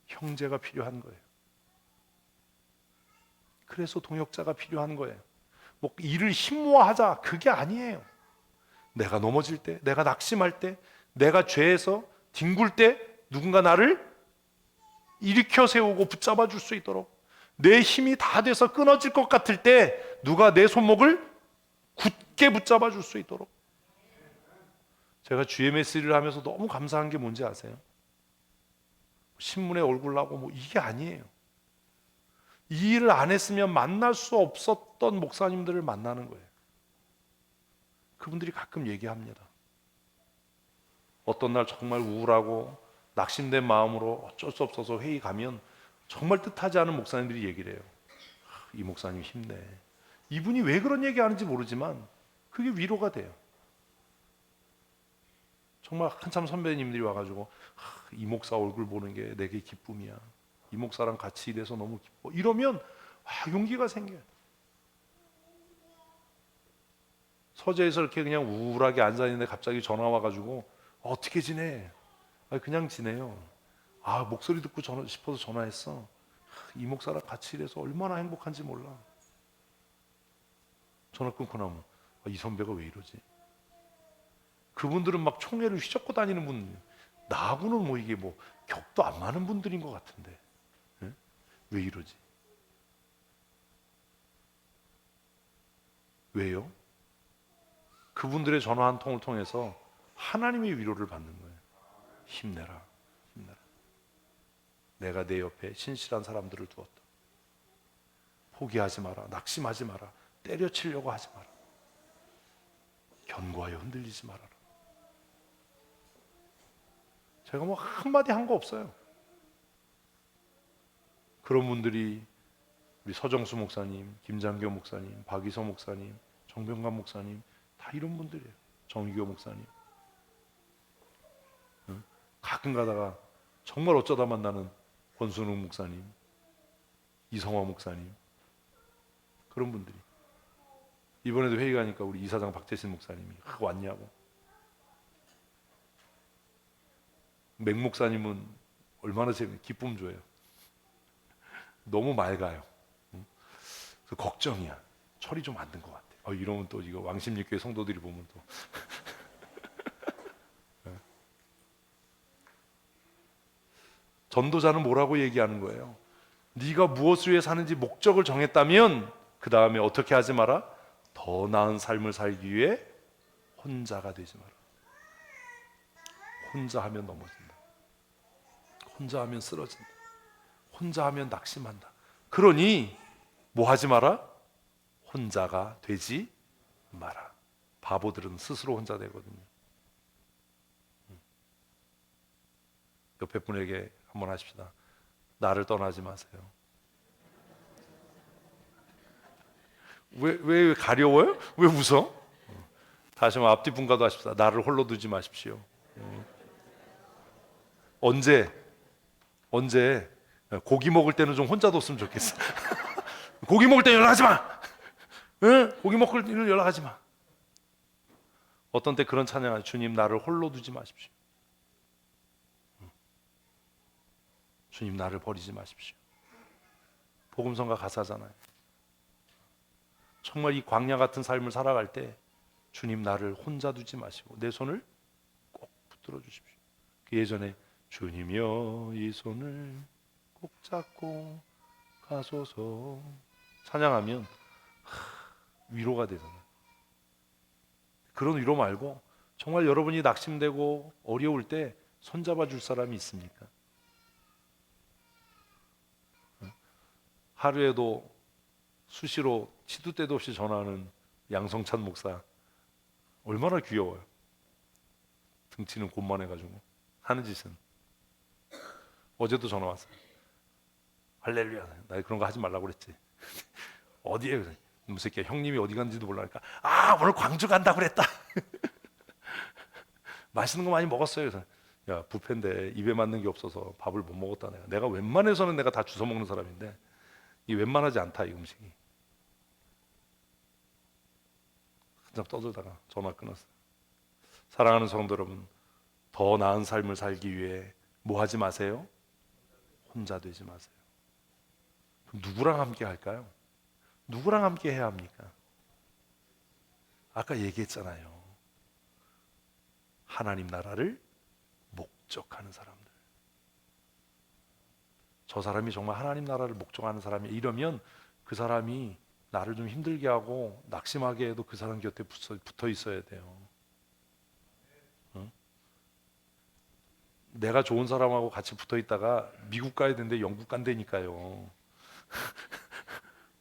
형제가 필요한 거예요. 그래서 동역자가 필요한 거예요. 뭐 일을 힘모아하자 그게 아니에요. 내가 넘어질 때, 내가 낙심할 때, 내가 죄에서 뒹굴 때 누군가 나를 일으켜 세우고 붙잡아 줄 수 있도록, 내 힘이 다 돼서 끊어질 것 같을 때 누가 내 손목을 굳게 붙잡아 줄 수 있도록. 제가 주의 메시지를 하면서 너무 감사한 게 뭔지 아세요? 신문에 얼굴 나고 뭐 이게 아니에요. 이 일을 안 했으면 만날 수 없었던 목사님들을 만나는 거예요. 그분들이 가끔 얘기합니다. 어떤 날 정말 우울하고 낙심된 마음으로 어쩔 수 없어서 회의 가면 정말 뜻하지 않은 목사님들이 얘기를 해요. 이 목사님 힘내. 이분이 왜 그런 얘기 하는지 모르지만 그게 위로가 돼요. 정말 한참 선배님들이 와가지고 이 목사 얼굴 보는 게 내게 기쁨이야. 이 목사랑 같이 일해서 너무 기뻐. 이러면 용기가 생겨요. 서재에서 이렇게 그냥 우울하게 앉아있는데 갑자기 전화 와가지고 어떻게 지내? 그냥 지내요. 목소리 듣고 싶어서 전화했어. 이 목사랑 같이 일해서 얼마나 행복한지 몰라. 전화 끊고 나면 이 선배가 왜 이러지? 그분들은 막 총애를 휘젓고 다니는 분, 나하고는 뭐 이게 뭐 격도 안 맞는 분들인 것 같은데 왜 이러지? 왜요? 그분들의 전화 한 통을 통해서 하나님의 위로를 받는 거예요. 힘내라, 힘내라. 내가 내 옆에 신실한 사람들을 두었다. 포기하지 마라, 낙심하지 마라, 때려치려고 하지 마라. 견고하여 흔들리지 말아라. 제가 뭐 한마디 한 거 없어요. 그런 분들이 우리 서정수 목사님, 김장교 목사님, 박이서 목사님, 정병관 목사님 다 이런 분들이에요. 정의교 목사님. 가끔 가다가 정말 어쩌다 만나는 권순웅 목사님, 이성화 목사님, 그런 분들이. 이번에도 회의 가니까 우리 이사장 박재신 목사님이 왔냐고. 맹 목사님은 얼마나 기쁨 줘요. 너무 맑아요. 그 걱정이야. 철이 좀 안 든 것 같아. 이러면 또 이거 왕십리교회 성도들이 보면 또 전도자는 뭐라고 얘기하는 거예요? 네가 무엇을 위해 사는지 목적을 정했다면 그 다음에 어떻게 하지 마라? 더 나은 삶을 살기 위해 혼자가 되지 마라. 혼자 하면 넘어진다. 혼자 하면 쓰러진다. 혼자 하면 낙심한다. 그러니 뭐 하지 마라? 혼자가 되지 마라. 바보들은 스스로 혼자 되거든요. 옆에 분에게 한번 하십시다. 나를 떠나지 마세요. 왜 가려워요? 왜 웃어? 다시 한번 앞뒤 분가도 하십시다. 나를 홀로 두지 마십시오. 언제 고기 먹을 때는 좀 혼자 뒀으면 좋겠어. 고기 먹을 때 연락하지 마. 고기 먹을 때는 연락하지 마. 어떤 때 그런 찬양을, 주님 나를 홀로 두지 마십시오. 주님 나를 버리지 마십시오. 복음성가 가사잖아요. 정말 이 광야 같은 삶을 살아갈 때 주님 나를 혼자 두지 마시고 내 손을 꼭 붙들어 주십시오. 그 예전에 주님여 이 손을 꼭 잡고 가소서 찬양하면 위로가 되잖아요. 그런 위로 말고 정말 여러분이 낙심되고 어려울 때 손잡아 줄 사람이 있습니까? 하루에도 수시로 시도 때도 없이 전화하는 양성찬 목사 얼마나 귀여워요. 등치는 곤만해가지고 하는 짓은. 어제도 전화 왔어요. 할렐루야. 나 그런 거 하지 말라고 그랬지. 어디에? 이 새끼야 형님이 어디 갔는지도 몰라니까 오늘 광주 간다고 그랬다. 맛있는 거 많이 먹었어요. 그래서 야 뷔페인데 입에 맞는 게 없어서 밥을 못 먹었다. 내가 웬만해서는 내가 다 주워 먹는 사람인데 이 웬만하지 않다 이 음식이. 한참 떠들다가 전화 끊었어요. 사랑하는 성도 여러분, 더 나은 삶을 살기 위해 뭐 하지 마세요? 혼자 되지 마세요. 그럼 누구랑 함께 할까요? 누구랑 함께 해야 합니까? 아까 얘기했잖아요. 하나님 나라를 목적하는 사람들. 저 사람이 정말 하나님 나라를 목적하는 사람이 이러면 그 사람이 나를 좀 힘들게 하고 낙심하게 해도 그 사람 곁에 붙어 있어야 돼요. 응? 내가 좋은 사람하고 같이 붙어 있다가 미국 가야 되는데 영국 간다니까요.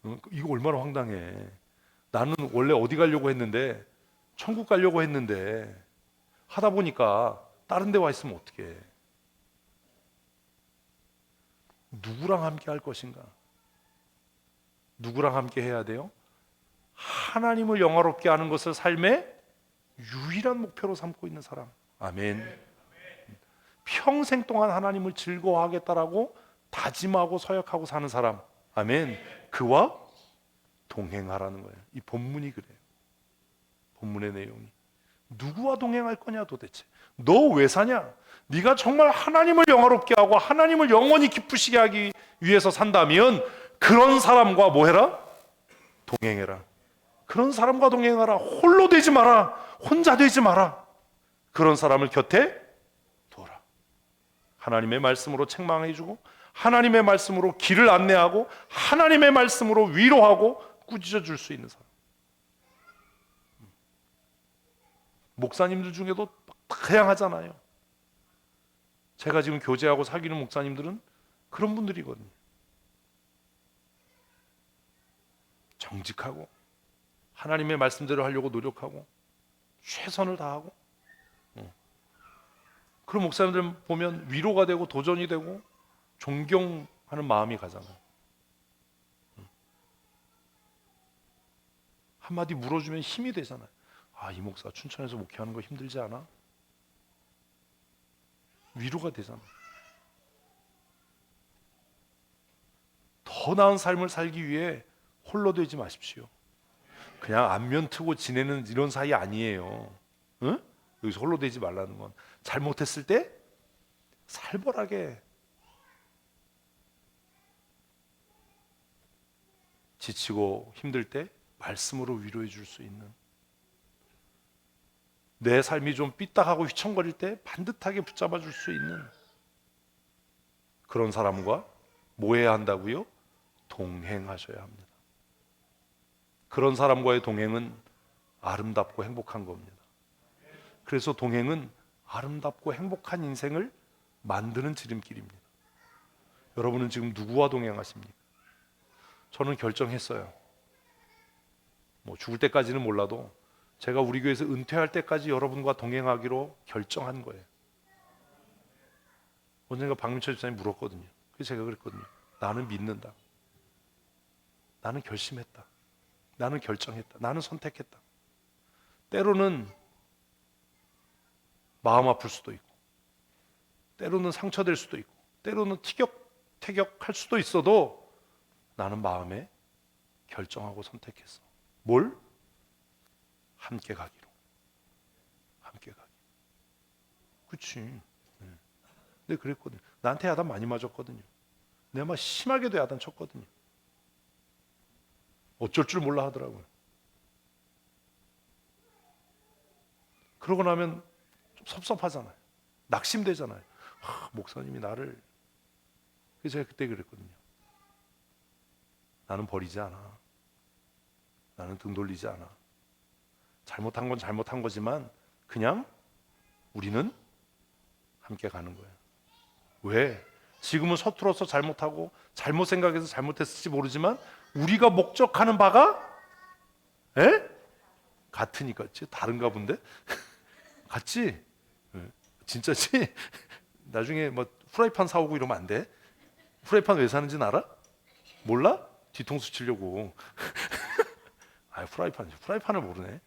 응? 이거 얼마나 황당해. 나는 원래 어디 가려고 했는데 천국 가려고 했는데 하다 보니까 다른 데 와 있으면 어떡해. 누구랑 함께 할 것인가? 누구랑 함께 해야 돼요? 하나님을 영화롭게 하는 것을 삶의 유일한 목표로 삼고 있는 사람. 아멘. 평생 동안 하나님을 즐거워하겠다라고 다짐하고 서약하고 사는 사람. 아멘. 그와 동행하라는 거예요. 이 본문이 그래요. 본문의 내용이. 누구와 동행할 거냐 도대체? 너 왜 사냐? 네가 정말 하나님을 영화롭게 하고 하나님을 영원히 기쁘시게 하기 위해서 산다면 그런 사람과 뭐 해라? 동행해라. 그런 사람과 동행하라. 홀로 되지 마라. 혼자 되지 마라. 그런 사람을 곁에 둬라. 하나님의 말씀으로 책망해주고 하나님의 말씀으로 길을 안내하고 하나님의 말씀으로 위로하고 꾸짖어 줄 수 있는 사람. 목사님들 중에도 다양하잖아요. 제가 지금 교제하고 사귀는 목사님들은 그런 분들이거든요. 정직하고 하나님의 말씀대로 하려고 노력하고 최선을 다하고 그런 목사님들 보면 위로가 되고 도전이 되고 존경하는 마음이 가잖아요. 한마디 물어주면 힘이 되잖아요. 아, 이 목사 춘천에서 목회하는 거 힘들지 않아? 위로가 되잖아. 더 나은 삶을 살기 위해 홀로 되지 마십시오. 그냥 안면 트고 지내는 이런 사이 아니에요. 응? 여기서 홀로 되지 말라는 건 잘못했을 때 살벌하게 지치고 힘들 때 말씀으로 위로해 줄 수 있는, 내 삶이 좀 삐딱하고 휘청거릴 때 반듯하게 붙잡아 줄 수 있는 그런 사람과 뭐 해야 한다고요? 동행하셔야 합니다. 그런 사람과의 동행은 아름답고 행복한 겁니다. 그래서 동행은 아름답고 행복한 인생을 만드는 지름길입니다. 여러분은 지금 누구와 동행하십니까? 저는 결정했어요. 뭐 죽을 때까지는 몰라도 제가 우리 교회에서 은퇴할 때까지 여러분과 동행하기로 결정한 거예요. 언젠가 박민철 집사님이 물었거든요. 그래서 제가 그랬거든요. 나는 믿는다. 나는 결심했다. 나는 결정했다. 나는 선택했다. 때로는 마음 아플 수도 있고, 때로는 상처될 수도 있고, 때로는 티격태격할 수도 있어도 나는 마음에 결정하고 선택했어. 뭘? 함께 가기로. 함께 가기. 그치. 근데 그랬거든요. 나한테 야단 많이 맞았거든요. 내가 막 심하게도 야단 쳤거든요. 어쩔 줄 몰라 하더라고요. 그러고 나면 좀 섭섭하잖아요. 낙심되잖아요. 목사님이 나를. 그래서 제가 그때 그랬거든요. 나는 버리지 않아. 나는 등 돌리지 않아. 잘못한 건 잘못한 거지만 그냥 우리는 함께 가는 거예요. 왜? 지금은 서툴어서 잘못하고 잘못 생각해서 잘못했을지 모르지만 우리가 목적하는 바가 같으니까. 다른가 본데? 같지? 진짜지? 나중에 뭐 프라이팬 사오고 이러면 안 돼? 프라이팬 왜 사는지는 알아? 몰라? 뒤통수 치려고. 아, 프라이팬을 모르네.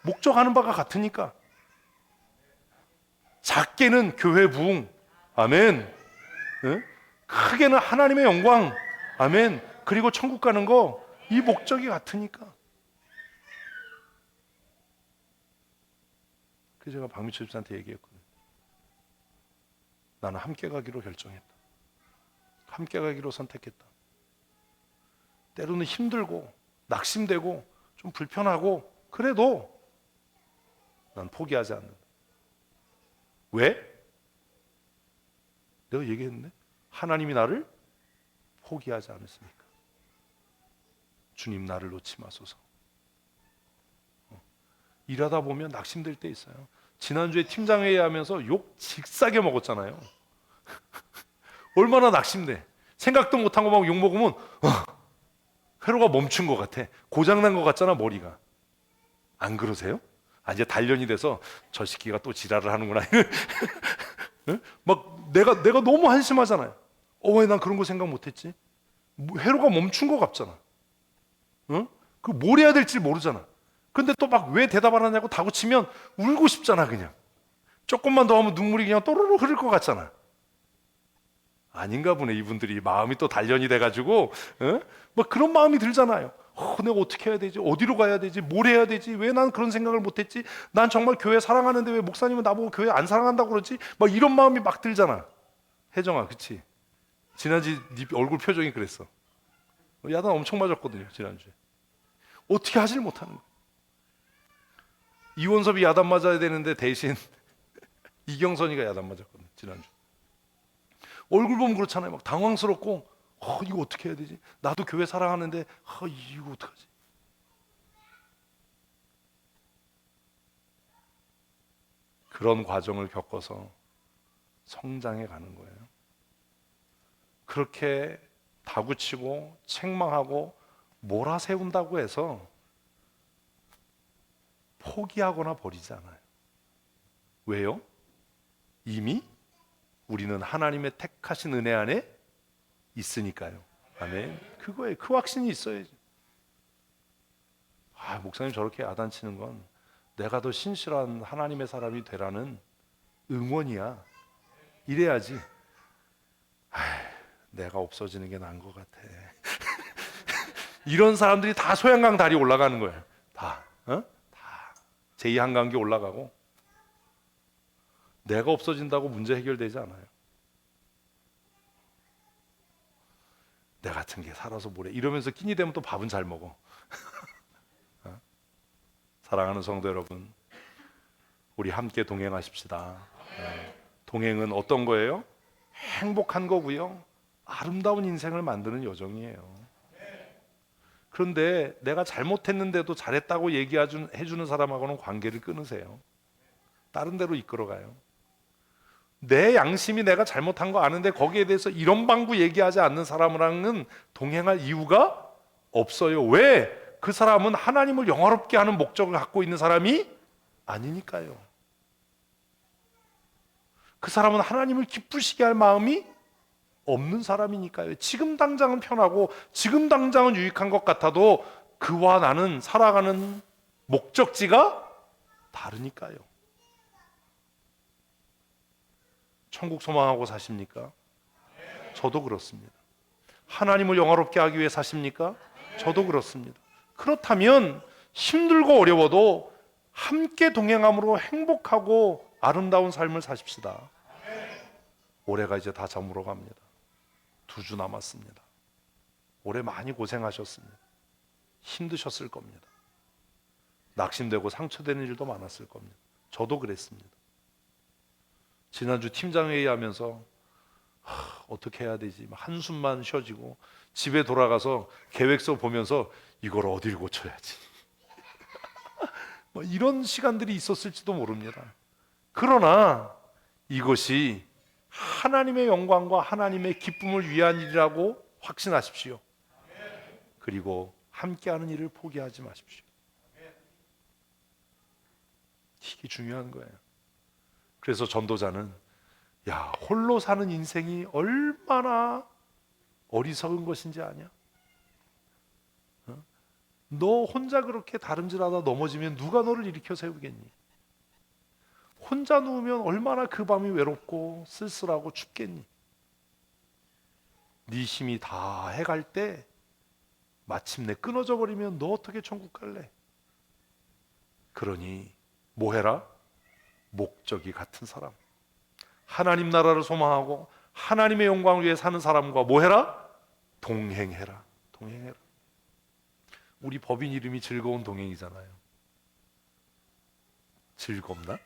목적하는 바가 같으니까. 작게는 교회 부흥, 아멘. 크게는 하나님의 영광, 아멘. 그리고 천국 가는 거, 이 목적이 같으니까. 그래서 제가 박미철 집사한테 얘기했거든요. 나는 함께 가기로 결정했다. 함께 가기로 선택했다. 때로는 힘들고 낙심되고 좀 불편하고 그래도 난 포기하지 않는다. 왜? 내가 얘기했는데 하나님이 나를 포기하지 않으십니까? 주님 나를 놓지 마소서. 일하다 보면 낙심될 때 있어요. 지난주에 팀장회의 하면서 욕 직사게 먹었잖아요. 얼마나 낙심돼. 생각도 못한 거 막 욕 먹으면 회로가 멈춘 것 같아. 고장난 것 같잖아, 머리가. 안 그러세요? 이제 단련이 돼서 저 새끼가 또 지랄을 하는구나. 막 내가 너무 한심하잖아요. 왜 난 그런 거 생각 못했지? 회로가 멈춘 것 같잖아. 그 뭘 해야 될지 모르잖아. 근데 또 막 왜 대답 안 하냐고 다구치면 울고 싶잖아. 그냥 조금만 더 하면 눈물이 그냥 또르르 흐를 것 같잖아. 아닌가 보네. 이분들이 마음이 또 단련이 돼가지고 막 그런 마음이 들잖아요. 내가 어떻게 해야 되지? 어디로 가야 되지? 뭘 해야 되지? 왜 난 그런 생각을 못했지? 난 정말 교회 사랑하는데 왜 목사님은 나보고 교회 안 사랑한다고 그러지? 막 이런 마음이 막 들잖아. 혜정아, 그치? 지난주 네 얼굴 표정이 그랬어. 야단 엄청 맞았거든요, 지난주에. 어떻게 하질 못하는 거야. 이원섭이 야단 맞아야 되는데 대신 이경선이가 야단 맞았거든요, 지난주. 얼굴 보면 그렇잖아요. 막 당황스럽고 이거 어떻게 해야 되지? 나도 교회 사랑하는데 이거 어떡하지? 그런 과정을 겪어서 성장해 가는 거예요. 그렇게 다구치고 책망하고 몰아세운다고 해서 포기하거나 버리지 않아요. 왜요? 이미 우리는 하나님의 택하신 은혜 안에 있으니까요. 아멘. 그거에 그 확신이 있어야지. 목사님 저렇게 야단치는 건 내가 더 신실한 하나님의 사람이 되라는 응원이야. 이래야지. 내가 없어지는 게 나은 것 같아. 이런 사람들이 다 소양강 다리 올라가는 거예요. 다 제2한강기 올라가고 내가 없어진다고 문제 해결되지 않아요. 내 같은 게 살아서 뭐래 이러면서 끼니 되면 또 밥은 잘 먹어. 사랑하는 성도 여러분, 우리 함께 동행하십시다. 동행은 어떤 거예요? 행복한 거고요, 아름다운 인생을 만드는 여정이에요. 그런데 내가 잘못했는데도 잘했다고 해주는 사람하고는 관계를 끊으세요. 다른 데로 이끌어가요. 내 양심이 내가 잘못한 거 아는데 거기에 대해서 이런 방구 얘기하지 않는 사람이랑은 동행할 이유가 없어요. 왜? 그 사람은 하나님을 영화롭게 하는 목적을 갖고 있는 사람이 아니니까요. 그 사람은 하나님을 기쁘시게 할 마음이 없는 사람이니까요. 지금 당장은 편하고 지금 당장은 유익한 것 같아도 그와 나는 살아가는 목적지가 다르니까요. 천국 소망하고 사십니까? 저도 그렇습니다. 하나님을 영화롭게 하기 위해 사십니까? 저도 그렇습니다. 그렇다면 힘들고 어려워도 함께 동행함으로 행복하고 아름다운 삶을 사십시다. 올해가 이제 다 저물어 갑니다. 2주 남았습니다. 올해 많이 고생하셨습니다. 힘드셨을 겁니다. 낙심되고 상처되는 일도 많았을 겁니다. 저도 그랬습니다. 지난주 팀장회의 하면서 어떻게 해야 되지? 한숨만 쉬어지고 집에 돌아가서 계획서 보면서 이걸 어딜 고쳐야지. 이런 시간들이 있었을지도 모릅니다. 그러나 이것이 하나님의 영광과 하나님의 기쁨을 위한 일이라고 확신하십시오. 그리고 함께하는 일을 포기하지 마십시오. 이게 중요한 거예요. 그래서 전도자는 홀로 사는 인생이 얼마나 어리석은 것인지 아냐? 너 혼자 그렇게 다름질하다 넘어지면 누가 너를 일으켜 세우겠니? 혼자 누우면 얼마나 그 밤이 외롭고 쓸쓸하고 춥겠니? 네 힘이 다 해갈 때 마침내 끊어져 버리면 너 어떻게 천국 갈래? 그러니 뭐 해라? 목적이 같은 사람, 하나님 나라를 소망하고 하나님의 영광을 위해 사는 사람과 뭐 해라? 동행해라. 동행해라. 우리 법인 이름이 즐거운 동행이잖아요. 즐겁나?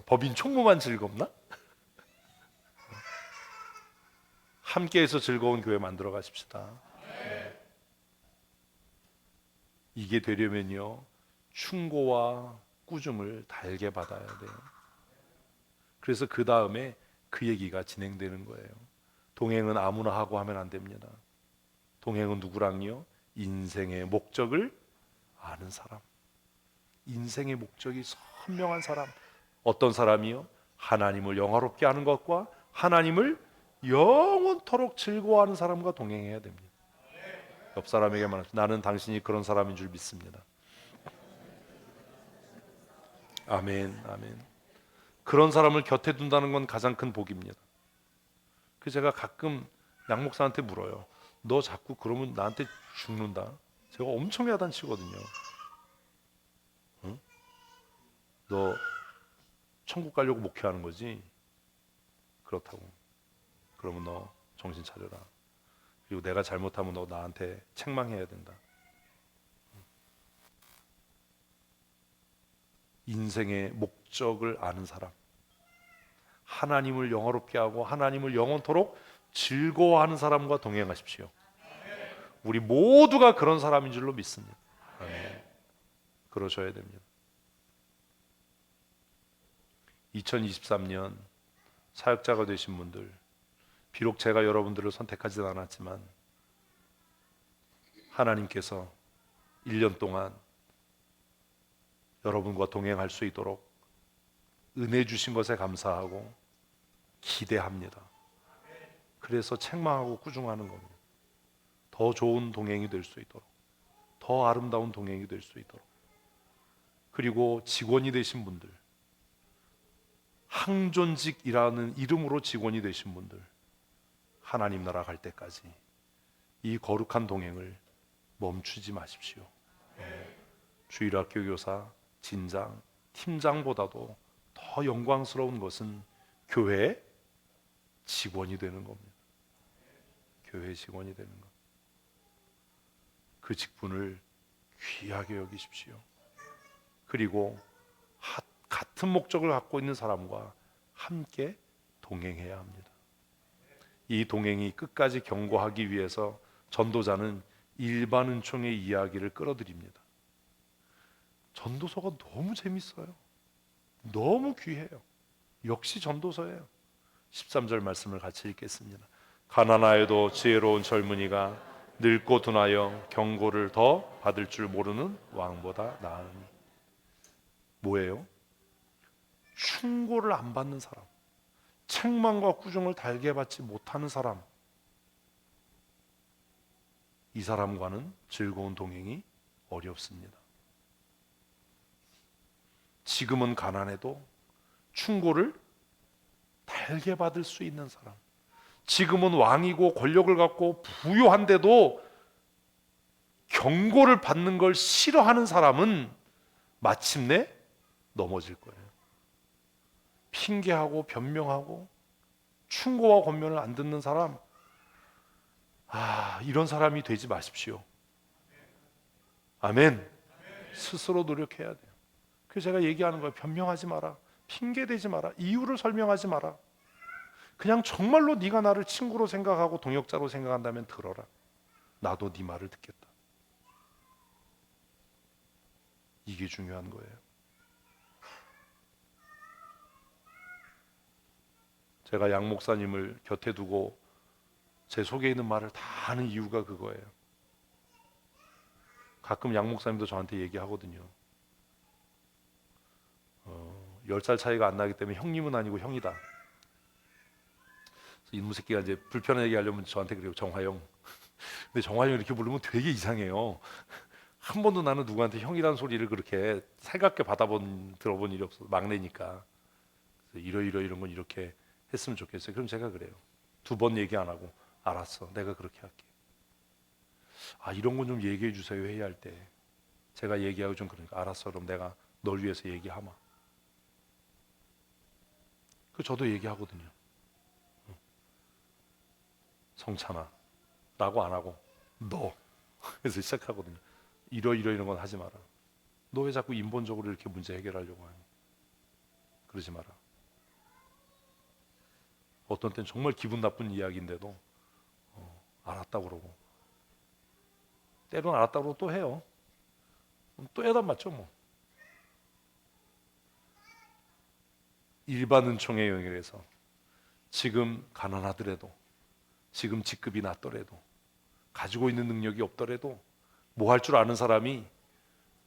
법인 총무만 즐겁나? 함께해서 즐거운 교회 만들어 가십시다. 이게 되려면요, 충고와 꾸중을 달게 받아야 돼요. 그래서 그 다음에 그 얘기가 진행되는 거예요. 동행은 아무나 하고 하면 안 됩니다. 동행은 누구랑요? 인생의 목적을 아는 사람, 인생의 목적이 선명한 사람. 어떤 사람이요? 하나님을 영화롭게 하는 것과 하나님을 영원토록 즐거워하는 사람과 동행해야 됩니다. 옆 사람에게 말합니다. 나는 당신이 그런 사람인 줄 믿습니다. 아멘, 아멘. 그런 사람을 곁에 둔다는 건 가장 큰 복입니다. 그 제가 가끔 양 목사한테 물어요. 너 자꾸 그러면 나한테 죽는다. 제가 엄청 야단치거든요. 응? 너 천국 가려고 목회하는 거지? 그렇다고. 그러면 너 정신 차려라. 그리고 내가 잘못하면 너 나한테 책망해야 된다. 인생의 목적을 아는 사람, 하나님을 영화롭게 하고 하나님을 영원토록 즐거워하는 사람과 동행하십시오. 우리 모두가 그런 사람인 줄로 믿습니다. 아멘. 그러셔야 됩니다. 2023년 사역자가 되신 분들, 비록 제가 여러분들을 선택하지는 않았지만 하나님께서 1년 동안 여러분과 동행할 수 있도록 은혜 주신 것에 감사하고 기대합니다. 그래서 책망하고 꾸중하는 겁니다. 더 좋은 동행이 될 수 있도록, 더 아름다운 동행이 될 수 있도록. 그리고 직원이 되신 분들, 항존직이라는 이름으로 직원이 되신 분들, 하나님 나라 갈 때까지 이 거룩한 동행을 멈추지 마십시오. 주일학교 교사, 진장, 팀장보다도 더 영광스러운 것은 교회 직원이 되는 겁니다. 교회 직원이 되는 것. 그 직분을 귀하게 여기십시오. 그리고 같은 목적을 갖고 있는 사람과 함께 동행해야 합니다. 이 동행이 끝까지 경고하기 위해서 전도자는 일반 은총의 이야기를 끌어들입니다. 전도서가 너무 재밌어요. 너무 귀해요. 역시 전도서예요. 13절 말씀을 같이 읽겠습니다. 가난하여도 지혜로운 젊은이가 늙고 둔하여 경고를 더 받을 줄 모르는 왕보다 나으니. 뭐예요? 충고를 안 받는 사람, 책망과 꾸중을 달게 받지 못하는 사람, 이 사람과는 즐거운 동행이 어렵습니다. 지금은 가난해도 충고를 달게 받을 수 있는 사람, 지금은 왕이고 권력을 갖고 부유한데도 경고를 받는 걸 싫어하는 사람은 마침내 넘어질 거예요. 핑계하고 변명하고 충고와 권면을 안 듣는 사람, 이런 사람이 되지 마십시오. 아멘. 스스로 노력해야 돼요. 그래서 제가 얘기하는 거예요. 변명하지 마라, 핑계대지 마라, 이유를 설명하지 마라. 그냥 정말로 네가 나를 친구로 생각하고 동역자로 생각한다면 들어라. 나도 네 말을 듣겠다. 이게 중요한 거예요. 제가 양 목사님을 곁에 두고 제 속에 있는 말을 다 하는 이유가 그거예요. 가끔 양 목사님도 저한테 얘기하거든요. 10살 차이가 안 나기 때문에 형님은 아니고 형이다. 이놈 새끼가 이제 불편하게 얘기하려면 저한테 그래요. 정화영. 근데 정화영 이렇게 부르면 되게 이상해요. 한 번도 나는 누구한테 형이라는 소리를 그렇게 살갑게 들어본 일이 없어. 막내니까. 그래서 이런 건 이렇게 했으면 좋겠어요. 그럼 제가 그래요. 2번 얘기 안 하고 알았어, 내가 그렇게 할게. 이런 건 좀 얘기해 주세요. 회의할 때 제가 얘기하고 좀 그러니까 알았어, 그럼 내가 널 위해서 얘기하마. 그 저도 얘기하거든요. 성찬아 라고 안 하고 너 그래서 시작하거든요. 이런 건 하지 마라. 너 왜 자꾸 인본적으로 이렇게 문제 해결하려고 하니? 그러지 마라. 어떤 때는 정말 기분 나쁜 이야기인데도 알았다 그러고, 때로는 알았다 그러고 또 해요. 또 해단 맞죠 뭐. 일반 은총의 영역에서 지금 가난하더라도, 지금 직급이 낮더라도, 가지고 있는 능력이 없더라도 뭐 할 줄 아는 사람이,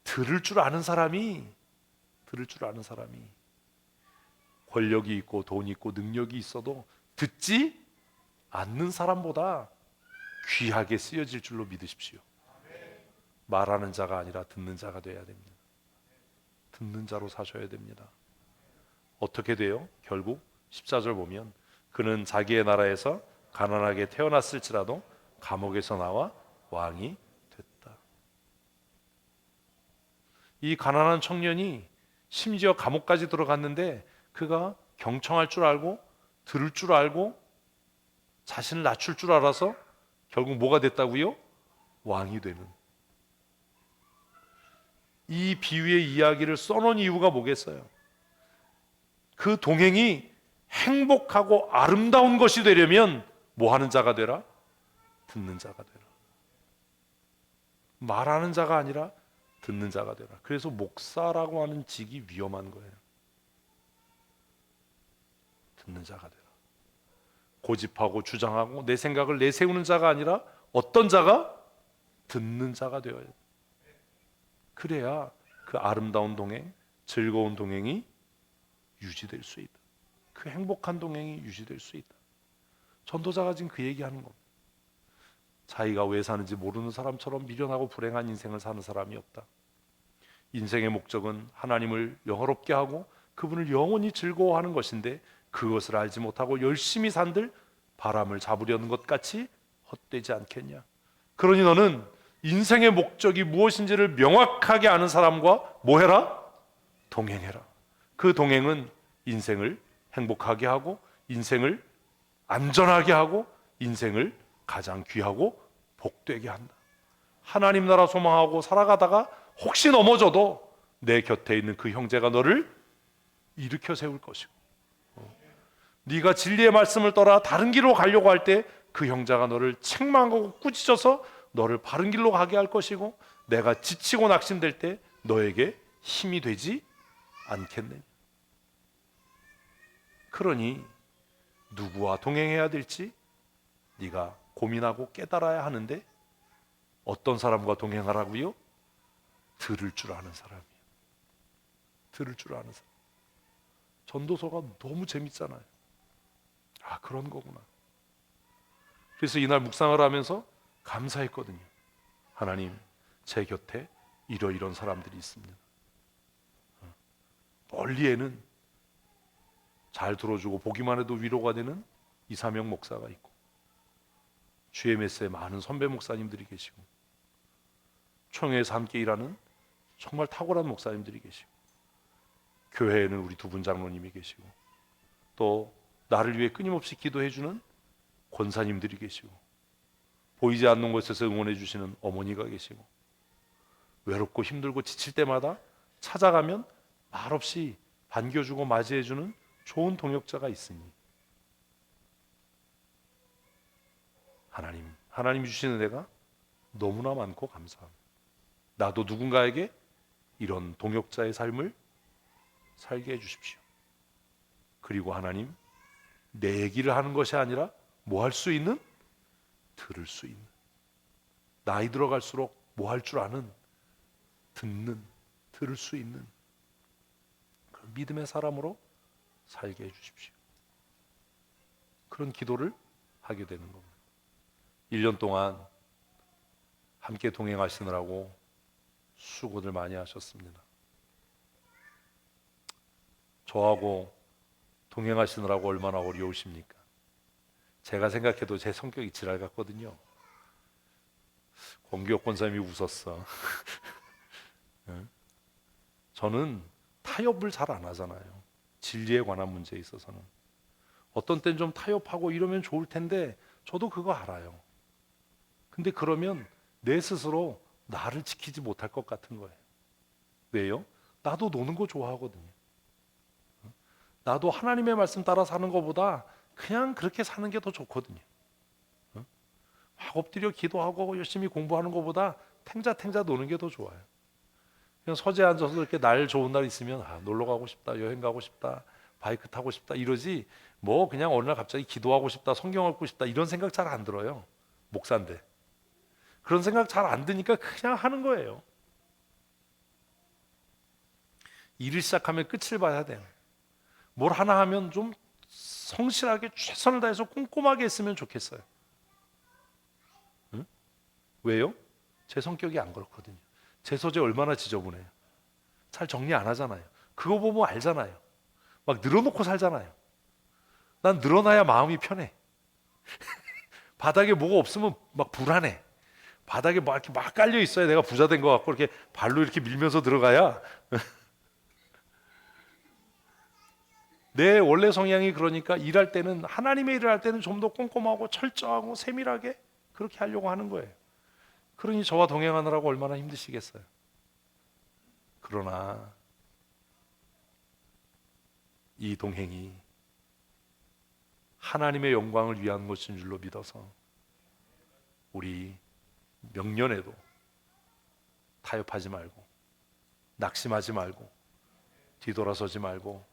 들을 줄 아는 사람이, 권력이 있고 돈이 있고 능력이 있어도 듣지 않는 사람보다 귀하게 쓰여질 줄로 믿으십시오. 말하는 자가 아니라 듣는 자가 돼야 됩니다. 듣는 자로 사셔야 됩니다. 어떻게 돼요? 결국 14절 보면 그는 자기의 나라에서 가난하게 태어났을지라도 감옥에서 나와 왕이 됐다. 이 가난한 청년이 심지어 감옥까지 들어갔는데 그가 경청할 줄 알고 들을 줄 알고 자신을 낮출 줄 알아서 결국 뭐가 됐다고요? 왕이 되는. 이 비유의 이야기를 써놓은 이유가 뭐겠어요? 그 동행이 행복하고 아름다운 것이 되려면 뭐 하는 자가 되라? 듣는 자가 되라. 말하는 자가 아니라 듣는 자가 되라. 그래서 목사라고 하는 직이 위험한 거예요. 듣는 자가 되라. 고집하고 주장하고 내 생각을 내세우는 자가 아니라 어떤 자가? 듣는 자가 되어야 돼. 그래야 그 아름다운 동행, 즐거운 동행이 유지될 수 있다. 그 행복한 동행이 유지될 수 있다. 전도자가 지금 그 얘기하는 겁니다. 자기가 왜 사는지 모르는 사람처럼 미련하고 불행한 인생을 사는 사람이 없다. 인생의 목적은 하나님을 영화롭게 하고 그분을 영원히 즐거워하는 것인데 그것을 알지 못하고 열심히 산들 바람을 잡으려는 것 같이 헛되지 않겠냐. 그러니 너는 인생의 목적이 무엇인지를 명확하게 아는 사람과 뭐 해라? 동행해라. 그 동행은 인생을 행복하게 하고 인생을 안전하게 하고 인생을 가장 귀하고 복되게 한다. 하나님 나라 소망하고 살아가다가 혹시 넘어져도 내 곁에 있는 그 형제가 너를 일으켜 세울 것이고, 네가 진리의 말씀을 떠나 다른 길로 가려고 할 때 그 형제가 너를 책망하고 꾸짖어서 너를 바른 길로 가게 할 것이고, 내가 지치고 낙심될 때 너에게 힘이 되지 않겠느냐. 그러니 누구와 동행해야 될지 네가 고민하고 깨달아야 하는데 어떤 사람과 동행하라고요? 들을 줄 아는 사람이에요. 들을 줄 아는 사람. 전도서가 너무 재밌잖아요. 아, 그런 거구나. 그래서 이날 묵상을 하면서 감사했거든요. 하나님, 제 곁에 이런 사람들이 있습니다. 멀리에는 잘 들어주고 보기만 해도 위로가 되는 이사명 목사가 있고, 주의 메시에 많은 선배 목사님들이 계시고, 총회에서 함께 일하는 정말 탁월한 목사님들이 계시고, 교회에는 우리 두 분 장로님이 계시고, 또 나를 위해 끊임없이 기도해주는 권사님들이 계시고, 보이지 않는 곳에서 응원해 주시는 어머니가 계시고, 외롭고 힘들고 지칠 때마다 찾아가면 말없이 반겨주고 맞이해주는 좋은 동역자가 있으니 하나님 주시는 애가 너무나 많고 감사합니다. 나도 누군가에게 이런 동역자의 삶을 살게 해주십시오. 그리고 하나님, 내 얘기를 하는 것이 아니라 뭐 할 수 있는? 들을 수 있는, 나이 들어갈수록 뭐 할 줄 아는, 듣는, 들을 수 있는 그런 믿음의 사람으로 살게 해주십시오. 그런 기도를 하게 되는 겁니다. 1년 동안 함께 동행하시느라고 수고들 많이 하셨습니다. 저하고 동행하시느라고 얼마나 어려우십니까? 제가 생각해도 제 성격이 지랄 같거든요. 공기업 권사님이 웃었어. 저는 타협을 잘 안 하잖아요. 진리에 관한 문제에 있어서는. 어떤 땐 좀 타협하고 이러면 좋을 텐데 저도 그거 알아요. 근데 그러면 내 스스로 나를 지키지 못할 것 같은 거예요. 왜요? 나도 노는 거 좋아하거든요. 나도 하나님의 말씀 따라 사는 것보다 그냥 그렇게 사는 게 더 좋거든요. 막 엎드려 기도하고 열심히 공부하는 것보다 탱자탱자 노는 게 더 좋아요. 그냥 서재에 앉아서 이렇게 날 좋은 날 있으면 놀러 가고 싶다, 여행 가고 싶다, 바이크 타고 싶다 이러지 뭐 그냥 어느 날 갑자기 기도하고 싶다, 성경 읽고 싶다 이런 생각 잘 안 들어요. 목사인데. 그런 생각 잘 안 드니까 그냥 하는 거예요. 일을 시작하면 끝을 봐야 돼요. 뭘 하나 하면 좀 성실하게 최선을 다해서 꼼꼼하게 했으면 좋겠어요. 응? 왜요? 제 성격이 안 그렇거든요. 제 소재 얼마나 지저분해요. 잘 정리 안 하잖아요. 그거 보면 알잖아요. 막 늘어놓고 살잖아요. 난 늘어나야 마음이 편해. 바닥에 뭐가 없으면 막 불안해. 바닥에 막 이렇게 막 깔려 있어야 내가 부자 된 것 같고 이렇게 발로 이렇게 밀면서 들어가야 내 원래 성향이 그러니까 일할 때는 하나님의 일을 할 때는 좀 더 꼼꼼하고 철저하고 세밀하게 그렇게 하려고 하는 거예요. 그러니 저와 동행하느라고 얼마나 힘드시겠어요. 그러나 이 동행이 하나님의 영광을 위한 것인 줄로 믿어서 우리 명년에도 타협하지 말고 낙심하지 말고 뒤돌아서지 말고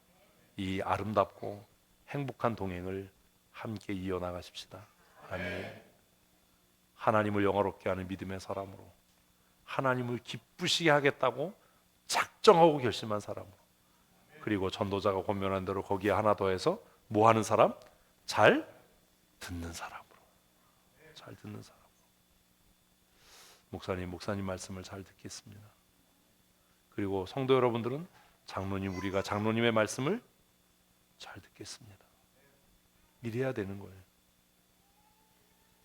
이 아름답고 행복한 동행을 함께 이어나가십시다. 아멘. 하나님을 영화롭게 하는 믿음의 사람으로 하나님을 기쁘시게 하겠다고 작정하고 결심한 사람으로 그리고 전도자가 권면한 대로 거기에 하나 더해서 뭐 하는 사람? 잘 듣는 사람으로 잘 듣는 사람. 목사님 말씀을 잘 듣겠습니다. 그리고 성도 여러분들은 우리가 장로님의 말씀을 잘 듣겠습니다. 이래야 되는 거예요.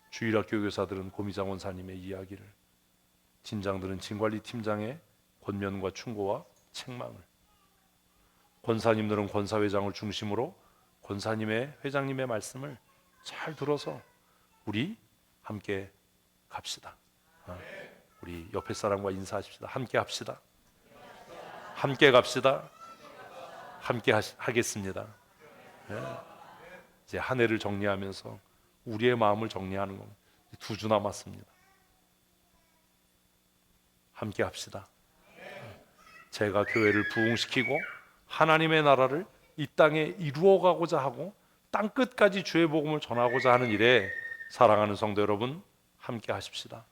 주일학교 교사들은 고미장 원사님의 이야기를, 진장들은 진관리 팀장의 권면과 충고와 책망을, 권사님들은 권사회장을 중심으로 권사님의 회장님의 말씀을 잘 들어서 우리 함께 갑시다. 우리 옆에 사람과 인사하십시다. 함께 합시다. 함께 갑시다. 함께 하겠습니다. 네. 이제 한 해를 정리하면서 우리의 마음을 정리하는 겁니다. 2주 남았습니다. 함께 합시다. 제가 교회를 부흥시키고 하나님의 나라를 이 땅에 이루어가고자 하고 땅 끝까지 주의 복음을 전하고자 하는 일에 사랑하는 성도 여러분 함께 하십시다.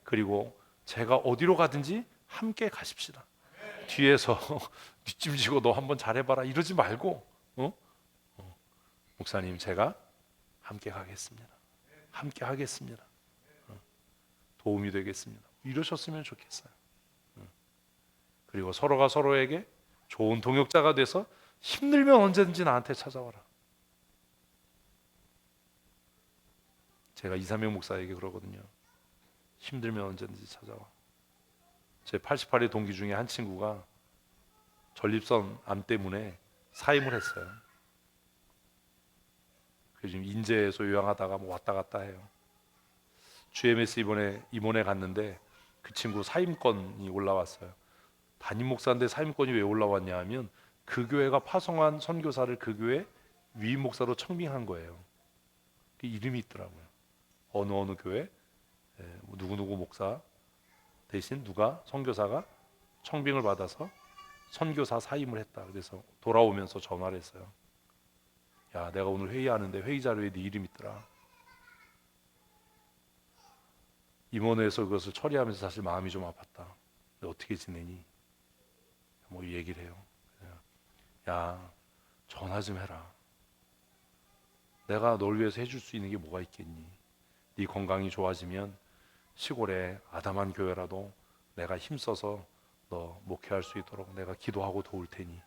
그리고 제가 어디로 가든지 함께 가십시다. 뒤에서 뒷짐지고 너 한번 잘해봐라 이러지 말고 목사님 제가 함께 가겠습니다. 함께 하겠습니다. 도움이 되겠습니다. 이러셨으면 좋겠어요. 그리고 서로가 서로에게 좋은 동역자가 돼서 힘들면 언제든지 나한테 찾아와라. 제가 이삼영 목사에게 그러거든요. 힘들면 언제든지 찾아와. 제 88의 동기 중에 한 친구가 전립선 암 때문에 사임을 했어요. 그래서 지금 인제에서 요양하다가 뭐 왔다 갔다 해요. GMS 이번에 임원에 갔는데 그 친구 사임권이 올라왔어요. 담임 목사인데 사임권이 왜 올라왔냐 하면 그 교회가 파송한 선교사를 그 교회 위임 목사로 청빙한 거예요. 그 이름이 있더라고요. 어느 교회 누구누구 목사 대신 누가 선교사가 청빙을 받아서 선교사 사임을 했다. 그래서 돌아오면서 전화를 했어요. 야, 내가 오늘 회의하는데 회의 자료에 네 이름 있더라. 임원회에서 그것을 처리하면서 사실 마음이 좀 아팠다. 어떻게 지내니? 뭐 얘기를 해요. 야, 전화 좀 해라. 내가 널 위해서 해줄 수 있는 게 뭐가 있겠니? 네 건강이 좋아지면 시골에 아담한 교회라도 내가 힘써서 너 목회할 수 있도록 내가 기도하고 도울 테니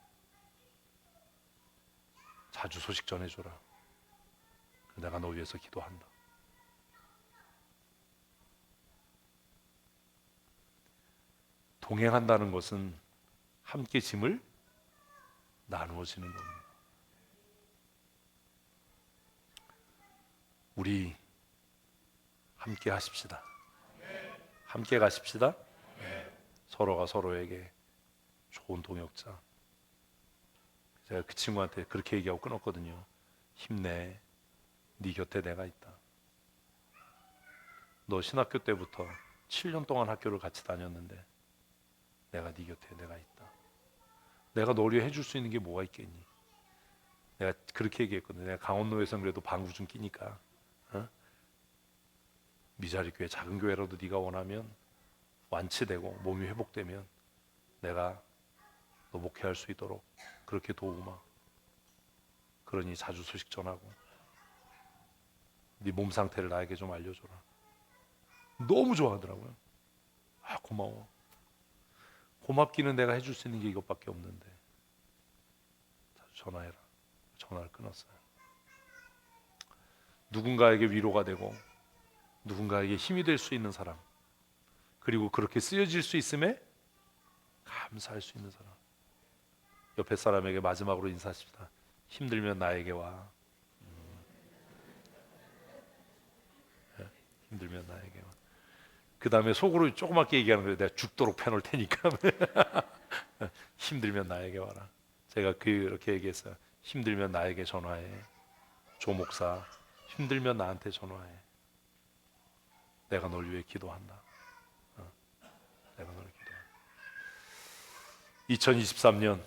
자주 소식 전해줘라. 내가 너 위해서 기도한다. 동행한다는 것은 함께 짐을 나누어지는 겁니다. 우리 함께 하십시다. 함께 가십시다. 서로가 서로에게 좋은 동역자. 제가 그 친구한테 그렇게 얘기하고 끊었거든요. 힘내. 네 곁에 내가 있다. 너 신학교 때부터 7년 동안 학교를 같이 다녔는데 내가 네 곁에 내가 있다. 내가 너를 위해 해줄 수 있는 게 뭐가 있겠니? 내가 그렇게 얘기했거든요. 내가 강원도에서는 그래도 방구 좀 끼니까 미자리 교회, 작은 교회라도 네가 원하면 완치되고 몸이 회복되면 내가 너 목회할 수 있도록 그렇게 도우마. 그러니 자주 소식 전하고 네 몸 상태를 나에게 좀 알려줘라. 너무 좋아하더라고요. 아, 고마워. 고맙기는 내가 해줄 수 있는 게 이것밖에 없는데 자주 전화해라. 전화를 끊었어요. 누군가에게 위로가 되고 누군가에게 힘이 될 수 있는 사람, 그리고 그렇게 쓰여질 수 있음에 감사할 수 있는 사람. 옆에 사람에게 마지막으로 인사하십시다. 힘들면 나에게 와. 힘들면 나에게 와. 그 다음에 속으로 조그맣게 얘기하는 거예요. 내가 죽도록 패놓을 테니까. 힘들면 나에게 와라. 제가 그렇게 얘기했어요. 힘들면 나에게 전화해. 조 목사, 힘들면 나한테 전화해. 내가 널 위해 기도한다. 내가 널 기도한다. 2023년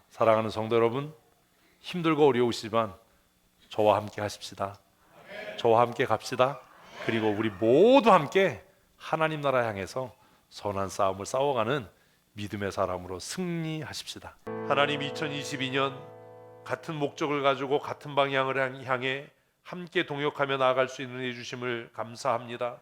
사랑하는 성도 여러분, 힘들고 어려우시지만 저와 함께 하십시다. 저와 함께 갑시다. 그리고 우리 모두 함께 하나님 나라 향해서 선한 싸움을 싸워가는 믿음의 사람으로 승리하십시다. 하나님, 2022년 같은 목적을 가지고 같은 방향을 향해 함께 동역하며 나아갈 수 있는 은혜 주심을 감사합니다.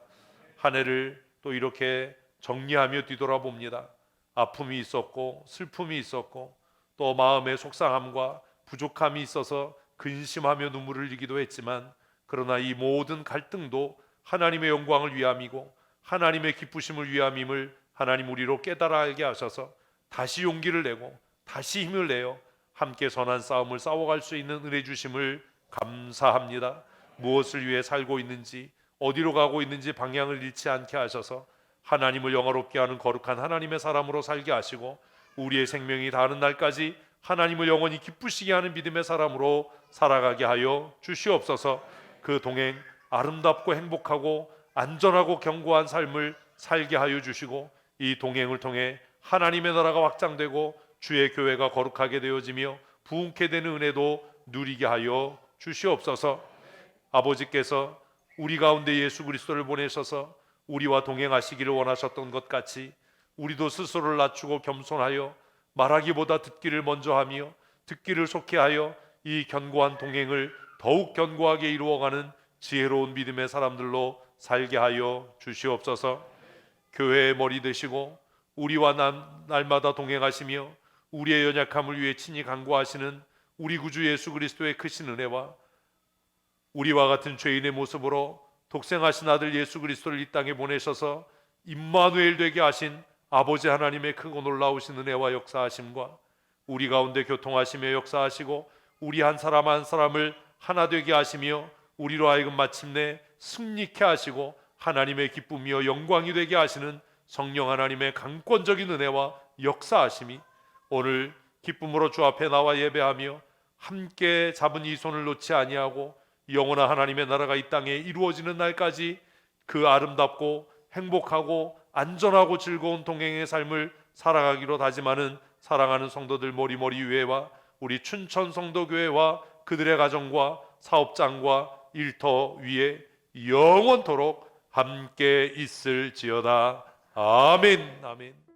한 해를 또 이렇게 정리하며 뒤돌아봅니다. 아픔이 있었고 슬픔이 있었고 또 마음의 속상함과 부족함이 있어서 근심하며 눈물을 흘리기도 했지만, 그러나 이 모든 갈등도 하나님의 영광을 위함이고 하나님의 기쁘심을 위함임을 하나님 우리로 깨달아 알게 하셔서 다시 용기를 내고 다시 힘을 내어 함께 선한 싸움을 싸워갈 수 있는 은혜 주심을 감사합니다. 무엇을 위해 살고 있는지, 어디로 가고 있는지 방향을 잃지 않게 하셔서 하나님을 영화롭게 하는 거룩한 하나님의 사람으로 살게 하시고 우리의 생명이 다하는 날까지 하나님을 영원히 기쁘시게 하는 믿음의 사람으로 살아가게 하여 주시옵소서. 그 동행 아름답고 행복하고 안전하고 견고한 삶을 살게 하여 주시고 이 동행을 통해 하나님의 나라가 확장되고 주의 교회가 거룩하게 되어지며 부흥케 되는 은혜도 누리게 하여 주시옵소서. 아버지께서 우리 가운데 예수 그리스도를 보내셔서 우리와 동행하시기를 원하셨던 것 같이 우리도 스스로를 낮추고 겸손하여 말하기보다 듣기를 먼저 하며 듣기를 속히 하여 이 견고한 동행을 더욱 견고하게 이루어가는 지혜로운 믿음의 사람들로 살게 하여 주시옵소서. 교회의 머리 되시고 우리와 날마다 동행하시며 우리의 연약함을 위해 친히 간구하시는 우리 구주 예수 그리스도의 크신 은혜와 우리와 같은 죄인의 모습으로 독생하신 아들 예수 그리스도를 이 땅에 보내셔서 임마누엘 되게 하신 아버지 하나님의 크고 놀라우신 은혜와 역사하심과 우리 가운데 교통하시며 역사하시고 우리 한 사람 한 사람을 하나 되게 하시며 우리로 하여금 마침내 승리케 하시고 하나님의 기쁨이요 영광이 되게 하시는 성령 하나님의 강권적인 은혜와 역사하심이 오늘 기쁨으로 주 앞에 나와 예배하며 함께 잡은 이 손을 놓지 아니하고 영원한 하나님의 나라가 이 땅에 이루어지는 날까지 그 아름답고 행복하고 안전하고 즐거운 동행의 삶을 살아가기로 다짐하는 사랑하는 성도들 머리머리 위에와 우리 춘천 성도교회와 그들의 가정과 사업장과 일터 위에 영원토록 함께 있을지어다. 아멘. 아멘.